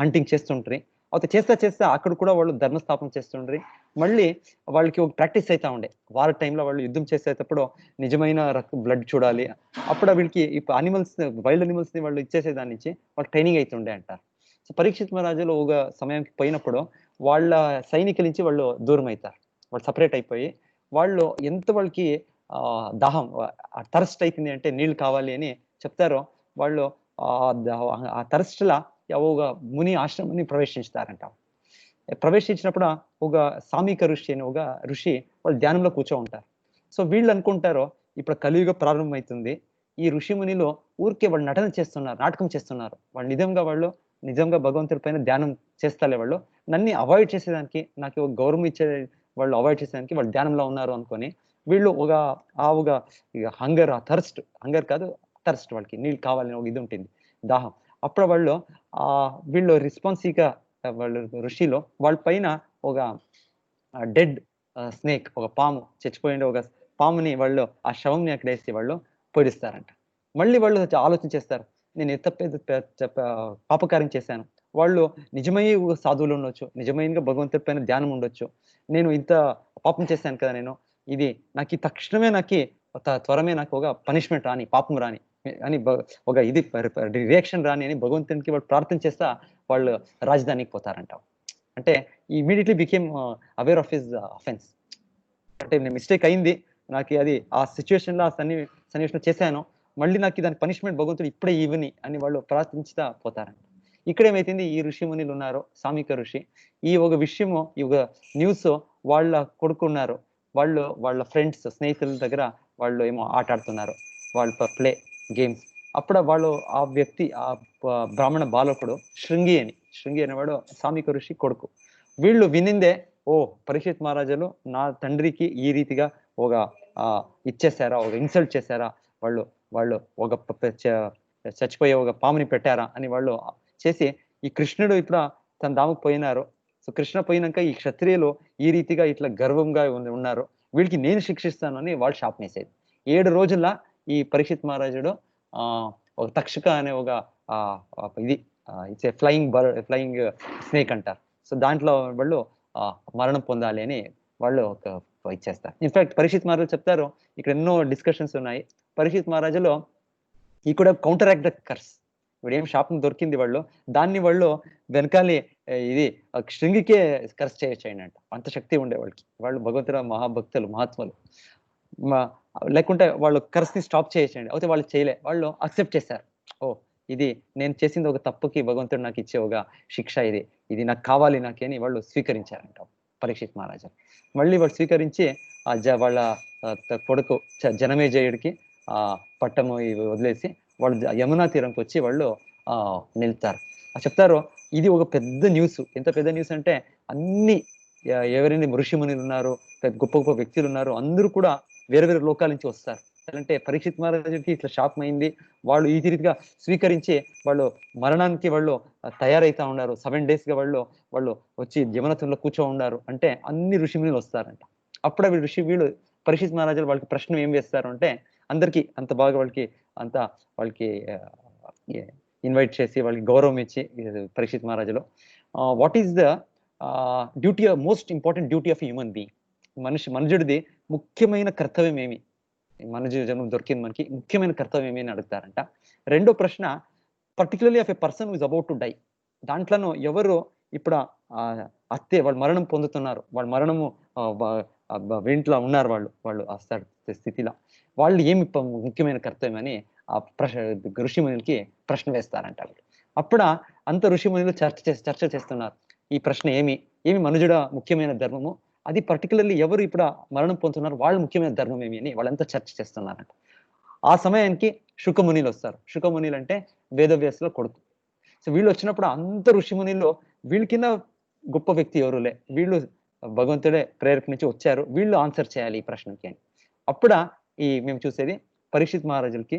హంటింగ్ చేస్తుంటారు. అయితే చేస్తా అక్కడ కూడా వాళ్ళు ధర్మస్థాపన చేస్తుండ్రి. మళ్ళీ వాళ్ళకి ఒక ప్రాక్టీస్ అవుతా ఉండే, వార్ టైంలో వాళ్ళు యుద్ధం చేసేటప్పుడు నిజమైన బ్లడ్ చూడాలి. అప్పుడు వీళ్ళకి వైల్డ్ అనిమల్స్ ని వాళ్ళు ఇచ్చేసే దాని నుంచి వాళ్ళు ట్రైనింగ్ అవుతుండే అంటారు. సో పరీక్షిత్ మహారాజులు ఒక సమయానికి పోయినప్పుడు వాళ్ళ సైనికుల నుంచి వాళ్ళు దూరం అవుతారు, వాళ్ళు సపరేట్ అయిపోయి, వాళ్ళు ఎంత వాళ్ళకి దాహం థర్స్ట్ అవుతుంది అంటే నీళ్ళు కావాలి అని చెప్తారో, వాళ్ళు ఆ థర్స్ట్లా ఒక ముని ఆశ్రమాన్ని ప్రవేశించుతారంట. ప్రవేశించినప్పుడు ఒక సామీక ఋషి అని ఒక ఋషి వాళ్ళు ధ్యానంలో కూర్చో ఉంటారు. సో వీళ్ళు అనుకుంటారో ఇప్పుడు కలియుగ ప్రారంభమవుతుంది, ఈ ఋషి మునిలో ఊరికే వాళ్ళు నాటకం చేస్తున్నారు, వాళ్ళు నిజంగా భగవంతుడి పైన ధ్యానం చేస్తారే, వాళ్ళు నన్ను అవాయిడ్ చేసేదానికి, నాకు ఒక గౌరవం ఇచ్చే వాళ్ళు అవాయిడ్ చేసేదానికి వాళ్ళు ధ్యానంలో ఉన్నారు అనుకొని వీళ్ళు ఒక హంగర్ కాదు థర్స్ట్, వాళ్ళకి నీళ్ళు కావాలని ఒక ఇది ఉంటుంది, దాహం. అప్పుడు వీళ్ళు రెస్పాన్సివ్గా వాళ్ళు ఋషిలో వాళ్ళ పైన ఒక డెడ్ స్నేక్, ఒక పాము చచ్చిపోయిన ఒక పాముని వాళ్ళు ఆ శవంని అక్కడ వేసి వాళ్ళు పొడిస్తారంట. మళ్ళీ వాళ్ళు ఆలోచన చేస్తారు, నేను ఎంత పాపకార్యం చేశాను. వాళ్ళు నిజమయ్యే సాధువులు ఉండొచ్చు, నిజమైనగా భగవంతుడి పైన ధ్యానం ఉండొచ్చు. నేను ఇంత పాపం చేశాను కదా నేను. ఇది నాకు తక్షణమే నాకు త్వరమే నాకు ఒక పనిష్మెంట్ రాని, పాపం రాని అని ఒక ఇది రియాక్షన్ రాని అని భగవంతునికి వాళ్ళు ప్రార్థన చేస్తా వాళ్ళు రాజధానికి పోతారంట. అంటే immediately became aware of his offence. అంటే నేను మిస్టేక్ అయింది, నాకు అది ఆ సిచ్యువేషన్ లో ఆ సన్నివేశం చేశాను, మళ్ళీ నాకు దానికి పనిష్మెంట్ భగవంతుడు ఇప్పుడే ఇవ్వని అని వాళ్ళు ప్రార్థించుతా పోతారంట. ఇక్కడ ఏమైతుంది, ఈ ఋషి మునిలు ఉన్నారు, సామిక ఋషి, ఈ ఒక విషయము ఈ ఒక న్యూస్ వాళ్ళ కొడుకున్నారు, వాళ్ళు వాళ్ళ ఫ్రెండ్స్ స్నేహితుల దగ్గర వాళ్ళు ఏమో ఆట ఆడుతున్నారు, వాళ్ళు ప్లే గేమ్స్. అప్పుడు వాళ్ళు ఆ వ్యక్తి ఆ బ్రాహ్మణ బాలకుడు శృంగి అనేవాడు సామిక ఋషి కొడుకు. వీళ్ళు వినిందే, ఓ పరీక్షిత్ మహారాజులు నా తండ్రికి ఈ రీతిగా ఒక ఇచ్చేసారా, ఒక ఇన్సల్ట్ చేశారా, వాళ్ళు వాళ్ళు ఒక చచ్చిపోయే ఒక పాముని పెట్టారా అని వాళ్ళు చేసి, ఈ కృష్ణుడు ఇట్లా తన దాముకు పోయినారు. సో కృష్ణ పోయినాక ఈ క్షత్రియులు ఈ రీతిగా ఇట్లా గర్వంగా ఉన్నారు, వీళ్ళకి నేను శిక్షిస్తాను అని వాళ్ళు శాపం వేసేది. 7 రోజుల్లో ఈ పరీక్షిత్ మహారాజుడు ఒక తక్షక అనే ఒక ఇది ఇట్స్ ఏ ఫ్లయింగ్ స్నేక్ అంటారు. సో దాంట్లో వాళ్ళు మరణం పొందాలి అని వాళ్ళు ఒక ఇచ్చేస్తారు. ఇన్ఫాక్ట్ పరీక్షిత్ మహారాజు చెప్తారు, ఇక్కడ ఎన్నో డిస్కషన్స్ ఉన్నాయి. పరీక్షిత్ మహారాజులో ఈ కూడా కౌంటర్ యాక్ట్ ద కర్స్, ఇప్పుడు ఏం శాపం దొరికింది వాళ్ళు, దాన్ని వాళ్ళు వెనకాలి ఇది శృంగికే కర్స్ చేయొచ్చాయండి అంట. అంత శక్తి ఉండే వాళ్ళకి, వాళ్ళు భగవంతుల మహాభక్తులు మహాత్ములు. లేకుంటే వాళ్ళు కర్స్ ని స్టాప్ చేయొచ్చండి, అయితే వాళ్ళు చేయలే, వాళ్ళు అక్సెప్ట్ చేశారు. ఓ ఇది నేను చేసింది ఒక తప్పుకి భగవంతుడు నాకు ఇచ్చే ఒక శిక్ష, ఇది నాకు కావాలి నాకేని వాళ్ళు స్వీకరించారంట పరీక్షిత్ మహారాజు. మళ్ళీ వాళ్ళు స్వీకరించి వాళ్ళ కొడుకు జనమేజయుడికి పట్టము ఇవి వదిలేసి వాళ్ళు యమునా తీరంకి వచ్చి వాళ్ళు నిలుతారు. చెప్తారు ఇది ఒక పెద్ద న్యూస్. ఎంత పెద్ద న్యూస్ అంటే అన్ని ఎవరైనా ఋషిమునులు ఉన్నారు, గొప్ప గొప్ప వ్యక్తులు ఉన్నారు, అందరూ కూడా వేరే వేరే లోకాల నుంచి వస్తారు. అంటే పరీక్షిత్ మహారాజుకి ఇట్లా శాపం అయింది, వాళ్ళు ఈ రీతిగా స్వీకరించి వాళ్ళు మరణానికి వాళ్ళు తయారైతా ఉన్నారు. 7 days గా వాళ్ళు వచ్చి యమునలో కూర్చో ఉన్నారు అంటే అన్ని ఋషిమునులు వస్తారంట. అప్పుడు వీళ్ళు పరీక్షిత్ మహారాజులు వాళ్ళకి ప్రశ్న ఏం వేస్తారు అంటే, అందరికీ అంత బాగా వాళ్ళకి ఇన్వైట్ చేసి వాళ్ళకి గౌరవం ఇచ్చి పరీక్షిత్ మహారాజులు, what is the duty, most important duty of human being, మనుషుడిది ముఖ్యమైన కర్తవ్యం ఏమి, మనుషు జన్మ దొరికింది మనకి, ముఖ్యమైన కర్తవ్యం ఏమి అని అడుగుతారంట. రెండో ప్రశ్న, particularly of a person is about to die, దాంట్లోనూ ఎవరు ఇప్పుడు వాళ్ళు మరణం పొందుతున్నారు, వాళ్ళ మరణము ఇంట్లో ఉన్నారు, వాళ్ళు ఆ స్థితిలో వాళ్ళు ఏమి ముఖ్యమైన కర్తవ్యం అని ఆ ఋషిమునికి ప్రశ్న వేస్తారంట. అప్పుడు అంత ఋషిమునులు చర్చ చేస్తున్నారు, ఈ ప్రశ్న ఏమి మనుజుడ ముఖ్యమైన ధర్మము, అది పర్టికులర్లీ ఎవరు ఇప్పుడు మరణం పొందుతున్నారు వాళ్ళు ముఖ్యమైన ధర్మం ఏమి అని వాళ్ళంతా చర్చ చేస్తున్నారంట. ఆ సమయానికి శుకమునిలు వస్తారు. శుకమునిలు అంటే వేదవ్యాసుల కొడుకు. సో వీళ్ళు వచ్చినప్పుడు అంత ఋషిమునిలో వీళ్ళ కింద గొప్ప వ్యక్తి ఎవరులే, వీళ్ళు భగవంతుడే ప్రేరేపణించి వచ్చారు, వీళ్ళు ఆన్సర్ చేయాలి ఈ ప్రశ్నకి అని. అప్పుడ మేము చూసేది పరీక్షిత్ మహారాజులకి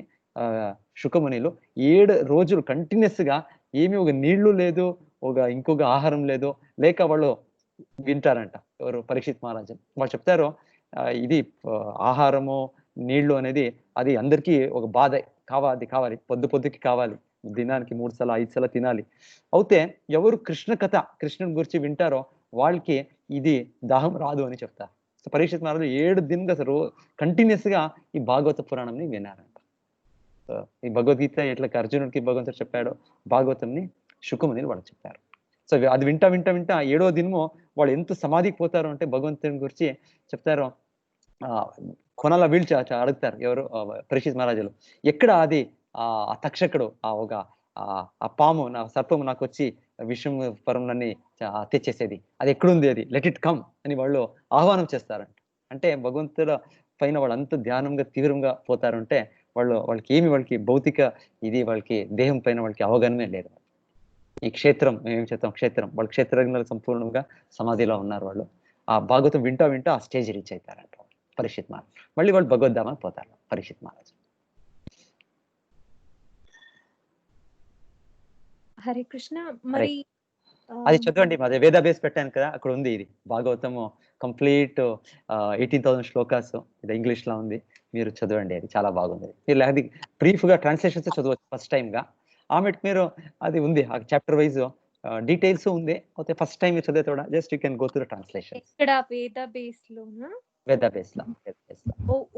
శుకమునిలు 7 రోజులు కంటిన్యూస్ గా ఏమి ఒక నీళ్లు లేదు, ఇంకొక ఆహారం లేదు, లేక వాళ్ళు వింటారంట. ఎవరు? పరీక్షిత్ మహారాజు. వాళ్ళు చెప్తారు ఇది ఆహారము నీళ్లు అనేది అది అందరికీ ఒక బాధ, కావాలి పొద్దుకి కావాలి, దినానికి 3 సార్లు 5 సార్లు తినాలి. అయితే ఎవరు కృష్ణుని గురించి వింటారో వాళ్ళకి ఇది దాహం రాదు అని చెప్తారు. సో పరీక్షిత్ మహారాజు 7 దినంగా అసలు కంటిన్యూస్ గా ఈ భాగవత పురాణంని వినారంట. సో ఈ భగవద్గీత ఎట్లా అర్జునుడికి భగవంతుడు చెప్పాడో భాగవతంని శుకముని వాళ్ళు చెప్పారు. సో అది వింటా 7వ దినము వాళ్ళు ఎంత సమాధికి పోతారు అంటే భగవంతుని గురించి చెప్తారు. కొనాల వీళ్ళు అడుగుతారు, ఎవరు? పరీక్షిత్ మహారాజులు, ఎక్కడ అది ఆ తక్షకుడు ఆ పాము సర్పము నాకు వచ్చి విషం పరములన్నీ తెచ్చేసేది, అది ఎక్కడుంది, అది లెట్ ఇట్ కమ్ అని వాళ్ళు ఆహ్వానం చేస్తారంట. అంటే భగవంతుల పైన వాళ్ళు అంత ధ్యానంగా తీవ్రంగా పోతారంటే వాళ్ళకి భౌతిక ఇది వాళ్ళకి దేహం పైన వాళ్ళకి అవగాహనే లేదు. ఈ క్షేత్రం మేము చెప్తాం, వాళ్ళ క్షేత్రజ్ఞులు సంపూర్ణంగా సమాధిలో ఉన్నారు. వాళ్ళు ఆ భాగవతం వింటా ఆ స్టేజ్ రీచ్ అవుతారంట పరీక్షిత్ మహారాజ్. మళ్ళీ వాళ్ళు భగవద్ధామని పోతారు పరీక్షిత్ మహారాజ్. హరే కృష్ణ. మరి అది చదవండి, అదే వేదాబేస్ పెట్టాను కదా, అక్కడ ఉంది ఇది భాగవతము కంప్లీట్ 18,000 శ్లోకాస్, ఇది ఇంగ్లీష్ లో ఉంది, మీరు చదవండి, అది చాలా బాగుంది. మీరు అది బ్రీఫ్ గా ట్రాన్స్లేషన్స్ చదవచ్చు ఫస్ట్ టైం గా. ఆమెకు మీరు అది ఉంది ఆ చాప్టర్ వైజ్ డీటెయిల్స్ ఉంది, అయితే ఫస్ట్ టైం మీరు చదివితే కూడా just you can go through translation. ఇక్కడ వేద బేస్ లోనా? వేదాబేస్ లో.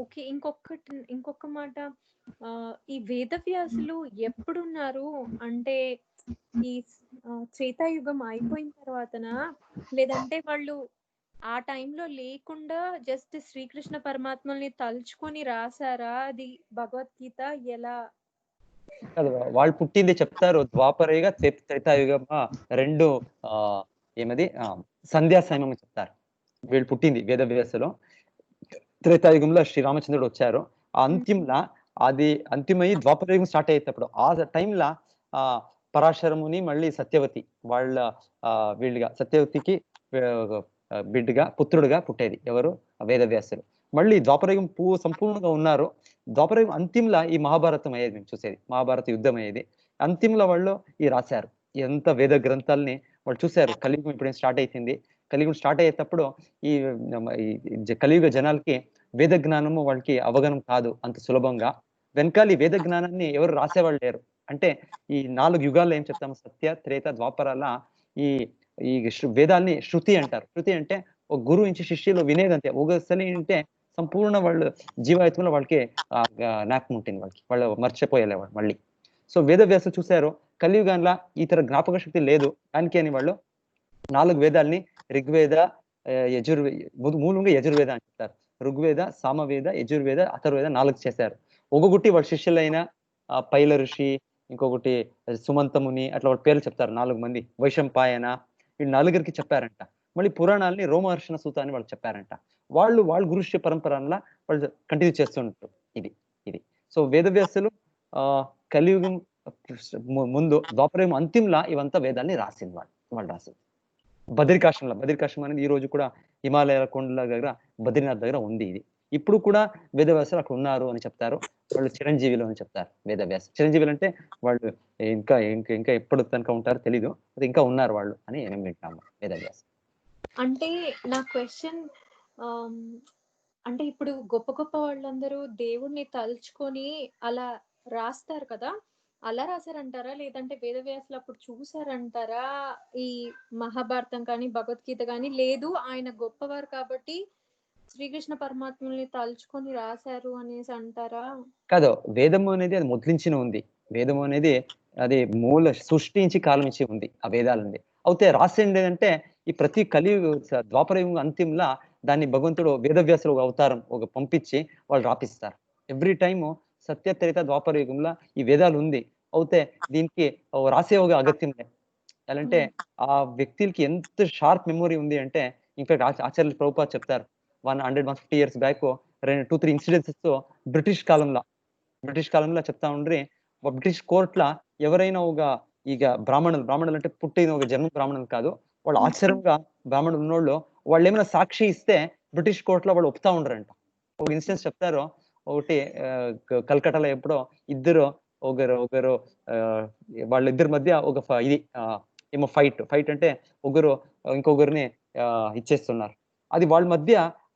ఓకే. ఇంకొక మాట, ఈ వేదవ్యాసులు ఎప్పుడున్నారు అంటే ఈ త్రేతాయుగం అయిపోయిన తర్వాతనా, లేదంటే వాళ్ళు ఆ టైంలో లేకుండా జస్ట్ శ్రీకృష్ణ పరమాత్మని తలుచుకొని రాసారా? అది భగవద్గీత ఎలా? వాళ్ళు పుట్టింది చెప్తారు ద్వాపరయుగ త్రేతాయుగ రెండు ఏమది సంధ్యా సమయం చెప్తారు. వీళ్ళు పుట్టింది వేదవ్యాసులో త్రేతాయుగంలో శ్రీరామచంద్రుడు వచ్చారు. ఆ అంతింలా అది అంతిమయ్యి ద్వాపరయుగం స్టార్ట్ అయ్యేటప్పుడు ఆ టైంలో పరాశరముని మళ్ళీ సత్యవతి వాళ్ళ వీళ్ళుగా సత్యవతికి బిడ్డగా పుత్రుడుగా పుట్టేది ఎవరు? వేదవ్యాసులు. మళ్ళీ ద్వాపరయుగం సంపూర్ణంగా ఉన్నారు. ద్వాపరయుగం అంతింలా ఈ మహాభారతం అయ్యేది, మేము చూసేది మహాభారత యుద్ధం అయ్యేది. అంతింలో వాళ్ళు ఈ రాశారు ఎంత వేద గ్రంథాలని వాళ్ళు చూశారు. కలియుగం ఇప్పుడు స్టార్ట్ అయిపోయింది. కలియుగం స్టార్ట్ అయ్యేటప్పుడు ఈ కలియుగ జనాలకి వేద జ్ఞానము వాళ్ళకి అవగమనం కాదు అంత సులభంగా. వెనకాల ఈ వేద జ్ఞానాన్ని ఎవరు రాసేవాళ్ళు లేరు. అంటే ఈ 4 యుగాల్లో ఏం చెప్తాము, సత్య త్రేత ద్వాపరాల ఈ ఈ వేదాల్ని శృతి అంటారు. శృతి అంటే ఒక గురువు నుంచి శిష్యులు వినేదంతే, ఒకసారి అంటే సంపూర్ణ వాళ్ళు జీవాయుతంలో వాళ్ళకి జ్ఞాపకం ఉంటుంది, వాళ్ళు మర్చిపోయేవాళ్ళు మళ్ళీ. సో వేదవ్యాసులు చూశారు కలియుగంలో ఇతర జ్ఞాపక శక్తి లేదు, దానికి అని వాళ్ళు 4 వేదాల్ని ఋగ్వేద మూలంగా యజుర్వేద అని చెప్తారు. ఋగ్వేద, సామవేద, యజుర్వేద, అథర్వేద 4 చేశారు. ఒక్కొక్కటి వాళ్ళ శిష్యులైన పైల ఋషి, ఇంకొకటి సుమంతముని, అట్లా వాళ్ళ పేర్లు చెప్తారు 4 మంది. వైశంపాయన, ఈ 4 చెప్పారంట. మళ్ళీ పురాణాలని రోమహర్షణ సూత అని వాళ్ళు చెప్పారంట. వాళ్ళ గురుష్య పరంపరలా వాళ్ళు కంటిన్యూ చేస్తుంటారు. ఇది సో వేదవ్యాసులు కలియుగం ముందు ద్వాపరయుగం అంతింలా ఇవంతా వేదాల్ని రాసింది వాళ్ళు రాసింది. బద్రికాశ్రమం అనేది ఈ రోజు కూడా హిమాలయ కొండల దగ్గర బద్రీనాథ్ దగ్గర ఉంది. ఇది ఇప్పుడు కూడా వేదవ్యాసులు అక్కడ ఉన్నారు అని చెప్తారు. వాళ్ళు చిరంజీవిలో అని చెప్తారు వేదవ్యాసు. చిరంజీవులు అంటే వాళ్ళు ఇంకా ఇంకా ఇంకా ఎప్పుడు తనక ఉంటారో తెలీదు, అది ఇంకా ఉన్నారు వాళ్ళు అని నేను వింటాము వేదవ్యాసు. అంటే నా క్వశ్చన్, అంటే ఇప్పుడు గొప్ప గొప్ప వాళ్ళందరూ దేవుణ్ణి తలుచుకొని అలా రాస్తారు కదా, అలా రాశారంటారా, లేదంటే వేదవ్యాసులు అప్పుడు చూసారంటారా ఈ మహాభారతం కానీ భగవద్గీత కానీ? లేదు, ఆయన గొప్పవారు కాబట్టి శ్రీకృష్ణ పరమాత్మని తలుచుకొని రాశారు అనేసి అంటారా? కాదు, వేదము అనేది అది ముద్రించిన ఉంది. వేదము అనేది అది మూల సృష్టించి కాలం ఇచ్చి ఉంది ఆ వేదాలండి. అయితే రాసింది అంటే ఈ ప్రతి కలియుగ ద్వాపరయుగం అంతింలా దాన్ని భగవంతుడు వేదవ్యాసులు ఒక అవతారం ఒక పంపించి వాళ్ళు రాపిస్తారు. ఎవ్రీ టైము సత్య త్రేత ద్వాపరయుగంలో ఈ వేదాలు ఉంది. అయితే దీనికి రాసే ఒక అగత్యం లేదు. ఎలా అంటే ఆ వ్యక్తులకి ఎంత షార్ప్ మెమొరీ ఉంది అంటే, ఇన్ఫాక్ట్ ఆచార్యులు ప్రభుపాద్ చెప్తారు 150 years బ్యాక్ 2-3 ఇన్సిడెన్సెస్ బ్రిటిష్ కాలంలో చెప్తా ఉండ్రి. బ్రిటిష్ కోర్ట్ లా ఎవరైనా ఒక ఇక బ్రాహ్మణులు అంటే పుట్టిన ఒక జన్మ బ్రాహ్మణులు కాదు, వాళ్ళు ఆశ్చర్యంగా బ్రాహ్మణులు ఉన్నోళ్ళు వాళ్ళు ఏమైనా సాక్షి ఇస్తే బ్రిటిష్ కోర్ట్ లో వాళ్ళు ఒప్పుతా ఉండరంట. ఒక ఇన్సిడెన్స్ చెప్తారు. ఒకటి కల్కటాలో ఎప్పుడో ఇద్దరు ఒకరు వాళ్ళిద్దరి మధ్య ఒక ఇది ఏమో ఫైట్ అంటే ఒకరు ఇంకొకరిని ఇచ్చేస్తున్నారు. అది వాళ్ళ మధ్య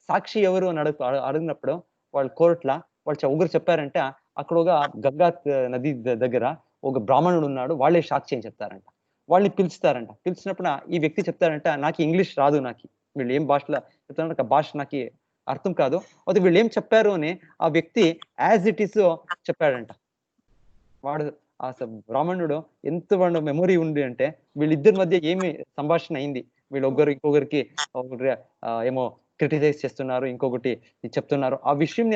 సాక్షి ఎవరు అని అడిగినప్పుడు వాళ్ళ కోర్టులా ఒకరు చెప్పారంటే అక్కడ ఒక గంగా నది దగ్గర ఒక బ్రాహ్మణుడు ఉన్నాడు, వాళ్ళే సాక్షి అని చెప్తారంట. వాళ్ళని పిలుస్తారంట. పిలిచినప్పుడు ఈ వ్యక్తి చెప్తారంట, నాకు ఇంగ్లీష్ రాదు, నాకు వీళ్ళు ఏం భాషలో చెప్తారంటే భాష నాకు అర్థం కాదు, అయితే వీళ్ళు ఏం చెప్పారు అని ఆ వ్యక్తి యాజ్ ఇట్ ఈస్ చెప్పాడంట. వాడు ఆ బ్రాహ్మణుడు ఎంత వాడు మెమొరీ ఉంది అంటే వీళ్ళిద్దరి మధ్య ఏమి సంభాషణ అయింది, వీళ్ళొగ్గరు ఇంకొకరికి ఏమో క్రిటిసైజ్ చేస్తున్నారు, ఇంకొకటి చెప్తున్నారు, ఆ విషయం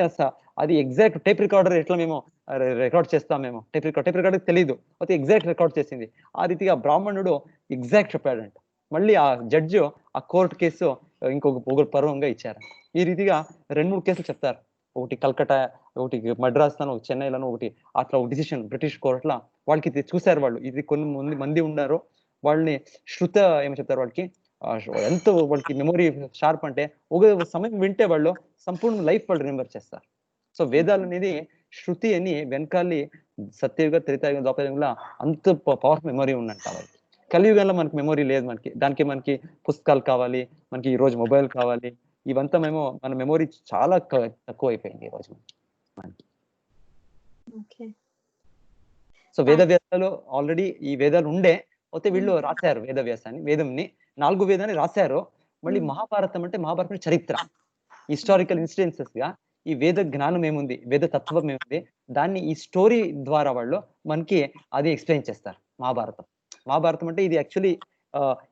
అది ఎగ్జాక్ట్ టేప్ రికార్డర్ ఎట్లా మేము రికార్డ్ చేస్తామేమో, టేప్ రికార్డర్ తెలియదు, అయితే ఎగ్జాక్ట్ రికార్డ్ చేసింది. ఆ రీతిగా బ్రాహ్మణుడు ఎగ్జాక్ట్ చెప్పాడంట. మళ్ళీ ఆ జడ్జి ఆ కోర్టు కేసు ఇంకొక పర్వంగా ఇచ్చారు. ఈ రీతిగా 2-3 కేసులు చెప్తారు. ఒకటి కల్కటా, ఒకటి మద్రాస్ లోను, ఒకటి చెన్నైలోను, ఒకటి అట్లా ఒక డిసిషన్ బ్రిటిష్ కోర్టులో వాళ్ళకి చూశారు. వాళ్ళు ఇది కొన్ని మంది ఉన్నారు, వాళ్ళని శృత ఏమో చెప్తారు, వాళ్ళకి ఎంతో వాళ్ళకి మెమొరీ షార్ప్ అంటే ఒక సమయం వింటే వాళ్ళు సంపూర్ణ లైఫ్ వాళ్ళు రిమెంబర్ చేస్తారు. సో వేదాలు అనేది శృతి అని వెనకాలి సత్యయుగ త్రేతాయుగ ద్వాపరయుగంలో అంత పవర్ఫుల్ మెమొరీ ఉందంట వాళ్ళకి. కలియుగంలో మనకి మెమొరీ లేదు. దానికి మనకి పుస్తకాలు కావాలి, మనకి ఈ రోజు మొబైల్ కావాలి. ఇవంతా మన మెమొరీ చాలా తక్కువ అయిపోయింది ఈ రోజు మనకి. ఓకే. సో వేదవ్యాసాలు ఆల్రెడీ ఈ వేదాలు ఉండే, అయితే వీళ్ళు రాశారు వేదంని 4 వేదాన్ని రాశారు. మళ్ళీ మహాభారతం అంటే మహాభారతం చరిత్ర, హిస్టారికల్ ఇన్సిడెన్సెస్ గా ఈ వేద జ్ఞానం ఏముంది, వేద తత్వం ఏముంది, దాన్ని ఈ స్టోరీ ద్వారా వాళ్ళు మనకి అది ఎక్స్ప్లెయిన్ చేస్తారు. మహాభారతం అంటే ఇది యాక్చువల్లీ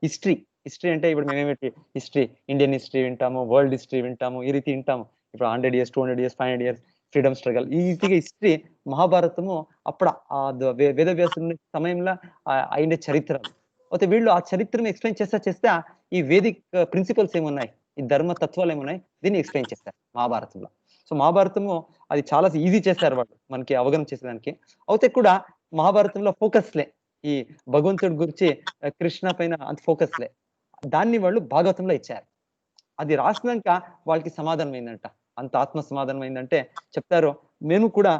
హిస్టరీ అంటే ఇప్పుడు మేమేమిటి హిస్టరీ, ఇండియన్ హిస్టరీ వింటాము, వరల్డ్ హిస్టరీ వింటాము, ఈ రీతి వింటాము. ఇప్పుడు 100 years 200 years 500 years freedom struggle, ఈ రీతిగా హిస్టరీ మహాభారతము అప్పుడు వేదవ్యాసుని సమయంలో అయిన చరిత్రలు. అయితే వీళ్ళు ఆ చరిత్రను ఎక్స్ప్లెయిన్ చేస్తే ఈ వేదిక్ ప్రిన్సిపల్స్ ఏమున్నాయి, ఈ ధర్మ తత్వాలు ఏమున్నాయి, దీన్ని ఎక్స్ప్లెయిన్ చేస్తారు మహాభారతంలో. సో మహాభారతము అది చాలా ఈజీ చేశారు వాళ్ళు మనకి అవగాహన చేసేదానికి. అయితే కూడా మహాభారతంలో ఫోకస్లే ఈ భగవంతుడి గురించి, కృష్ణ పైన అంత ఫోకస్లే. దాన్ని వాళ్ళు భాగవతంలో ఇచ్చారు. అది రాసినాక వాళ్ళకి సమాధానం అయిందంట, అంత ఆత్మ సమాధానం అయిందంటే చెప్తారు. మేము కూడా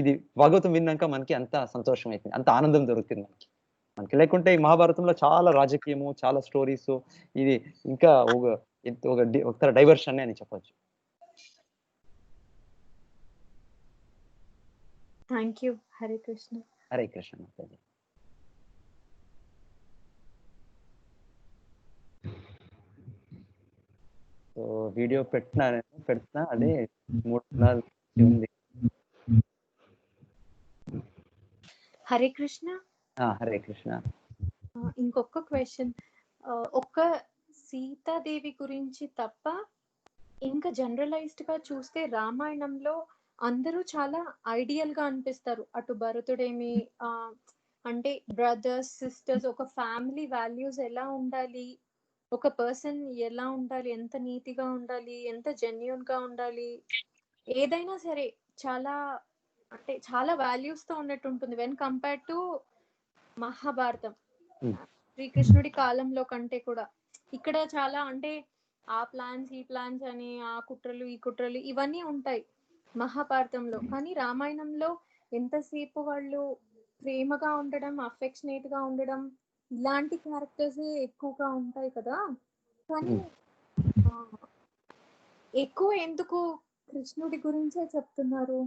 ఇది భాగవతం విన్నాక మనకి అంత సంతోషం అయిపోయింది, అంత ఆనందం దొరుకుతుంది మనకి. లేకుంటే ఈ మహాభారతంలో చాలా రాజకీయము, చాలా స్టోరీస్, ఇది ఇంకా ఒక డైవర్షన్ అని చెప్పొచ్చు. Thank you. Hare Krishna. Hare Krishna Mataji. So video పెడుతున్నా అదే 3 దినాలు ఉంది. హరే కృష్ణ. హరే కృష్ణ. ఇంకొక క్వశ్చన్, ఒక్క సీతాదేవి గురించి తప్ప ఇంకా జనరలైజ్డ్ గా చూస్తే రామాయణంలో అందరూ చాలా ఐడియల్ గా అనిపిస్తారు. అటు భరతుడేమి అంటే బ్రదర్స్ సిస్టర్స్, ఒక ఫ్యామిలీ వాల్యూస్ ఎలా ఉండాలి, ఒక పర్సన్ ఎలా ఉండాలి, ఎంత నీతిగా ఉండాలి, ఎంత జెన్యూన్ గా ఉండాలి, ఏదైనా సరే చాలా అంటే చాలా వాల్యూస్ తో ఉన్నట్టు ఉంటుంది వెన్ కంపేర్ టు మహాభారతం. శ్రీకృష్ణుడి కాలంలో కంటే కూడా ఇక్కడ చాలా అంటే ఆ ప్లాన్స్ ఈ ప్లాన్స్ అని, ఆ కుట్రలు ఈ కుట్రలు ఇవన్నీ ఉంటాయి మహాభారతంలో. కానీ రామాయణంలో ఎంతసేపు వాళ్ళు ప్రేమగా ఉండడం, అఫెక్షనేట్ గా ఉండడం, ఇలాంటి క్యారెక్టర్స్ ఎక్కువగా ఉంటాయి కదా. కానీ ఎక్కువ ఎందుకు కృష్ణుడి గురించే చెప్తున్నారు?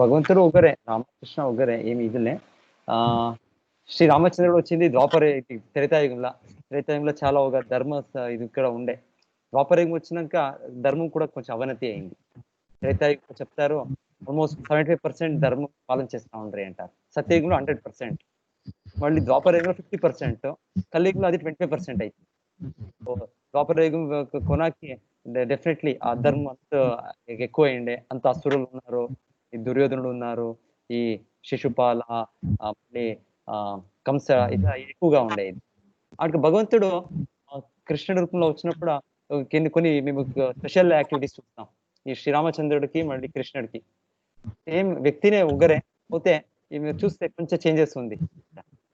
భగవంతుడు ఒకరే, రామకృష్ణ ఒకరే, ఏమి ఇదిలే. శ్రీ రామచంద్రుడు వచ్చింది త్రేతాయుగంలో చాలా ఒక ధర్మ ఇది ఇక్కడ ఉండే. ద్వాపరయుగం వచ్చినాక ధర్మం కూడా కొంచెం అవనతి అయింది. త్రేతాయుగం చెప్తారు ఆల్మోస్ట్ 75% ధర్మం పాలన చేస్తా ఉండ్రి అంటారు. సత్యయుగంలో 100%, మళ్ళీ ద్వాపరయుగంలో 50%, కలియుగంలో అది 25% అయింది. ద్వాపరయుగం కొనాకి డెఫినెట్లీ ఆ ధర్మం అంత ఎక్కువ అయిండే. అంత అసురులు ఉన్నారు, ఈ దుర్యోధనుడు ఉన్నారు, ఈ శిశుపాల, మళ్ళీ కంస, ఇది ఎక్కువగా ఉండేది. అటు భగవంతుడు కృష్ణుడి రూపంలో వచ్చినప్పుడు కొన్ని మేము స్పెషల్ యాక్టివిటీస్ చూస్తాం ఈ శ్రీరామచంద్రుడికి మళ్ళీ కృష్ణుడికి. సేమ్ వ్యక్తినే ఒకరే, పోతే మీరు చూస్తే కొంచెం చేంజెస్ ఉంది,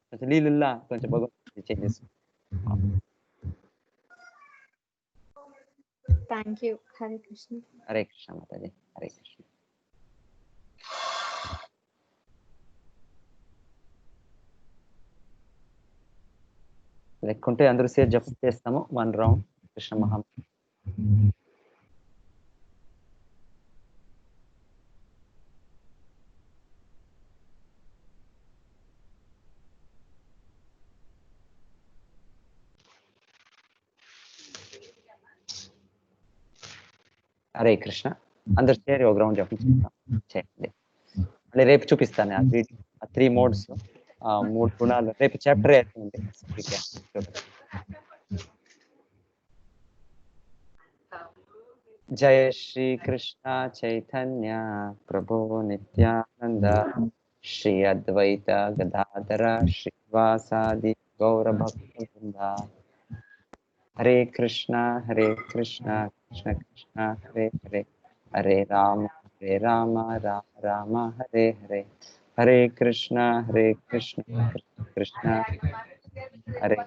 కొంచెం లీలల్లా కొంచెం భగవంతుడి changes. Thank you. Hare Krishna. Hare Krishna Mataji. Hare Krishna. లేకుంటే అందరూ సేపు జపం చేస్తాము 1 రౌండ్ కృష్ణ మహా. హరే కృష్ణ. అందరు చేరి ఒక రౌండ్ జపం చేయండి. మళ్ళీ రేపు చూపిస్తాను ఆ 3 మోడ్స్, 3 గుణాలు. రేపు చాప్టర్ అవుతుంది. జయ శ్రీ కృష్ణ చైతన్య ప్రభు నిత్యానంద శ్రీ అద్వైత గదాధర శ్రీవాసాది గౌర భక్తవృంద. హరే కృష్ణ కృష్ణ కృష్ణ హరే హరే, హరే రామ రామ రామ హరే హరే. హరే కృష్ణ కృష్ణ కృష్ణ హరే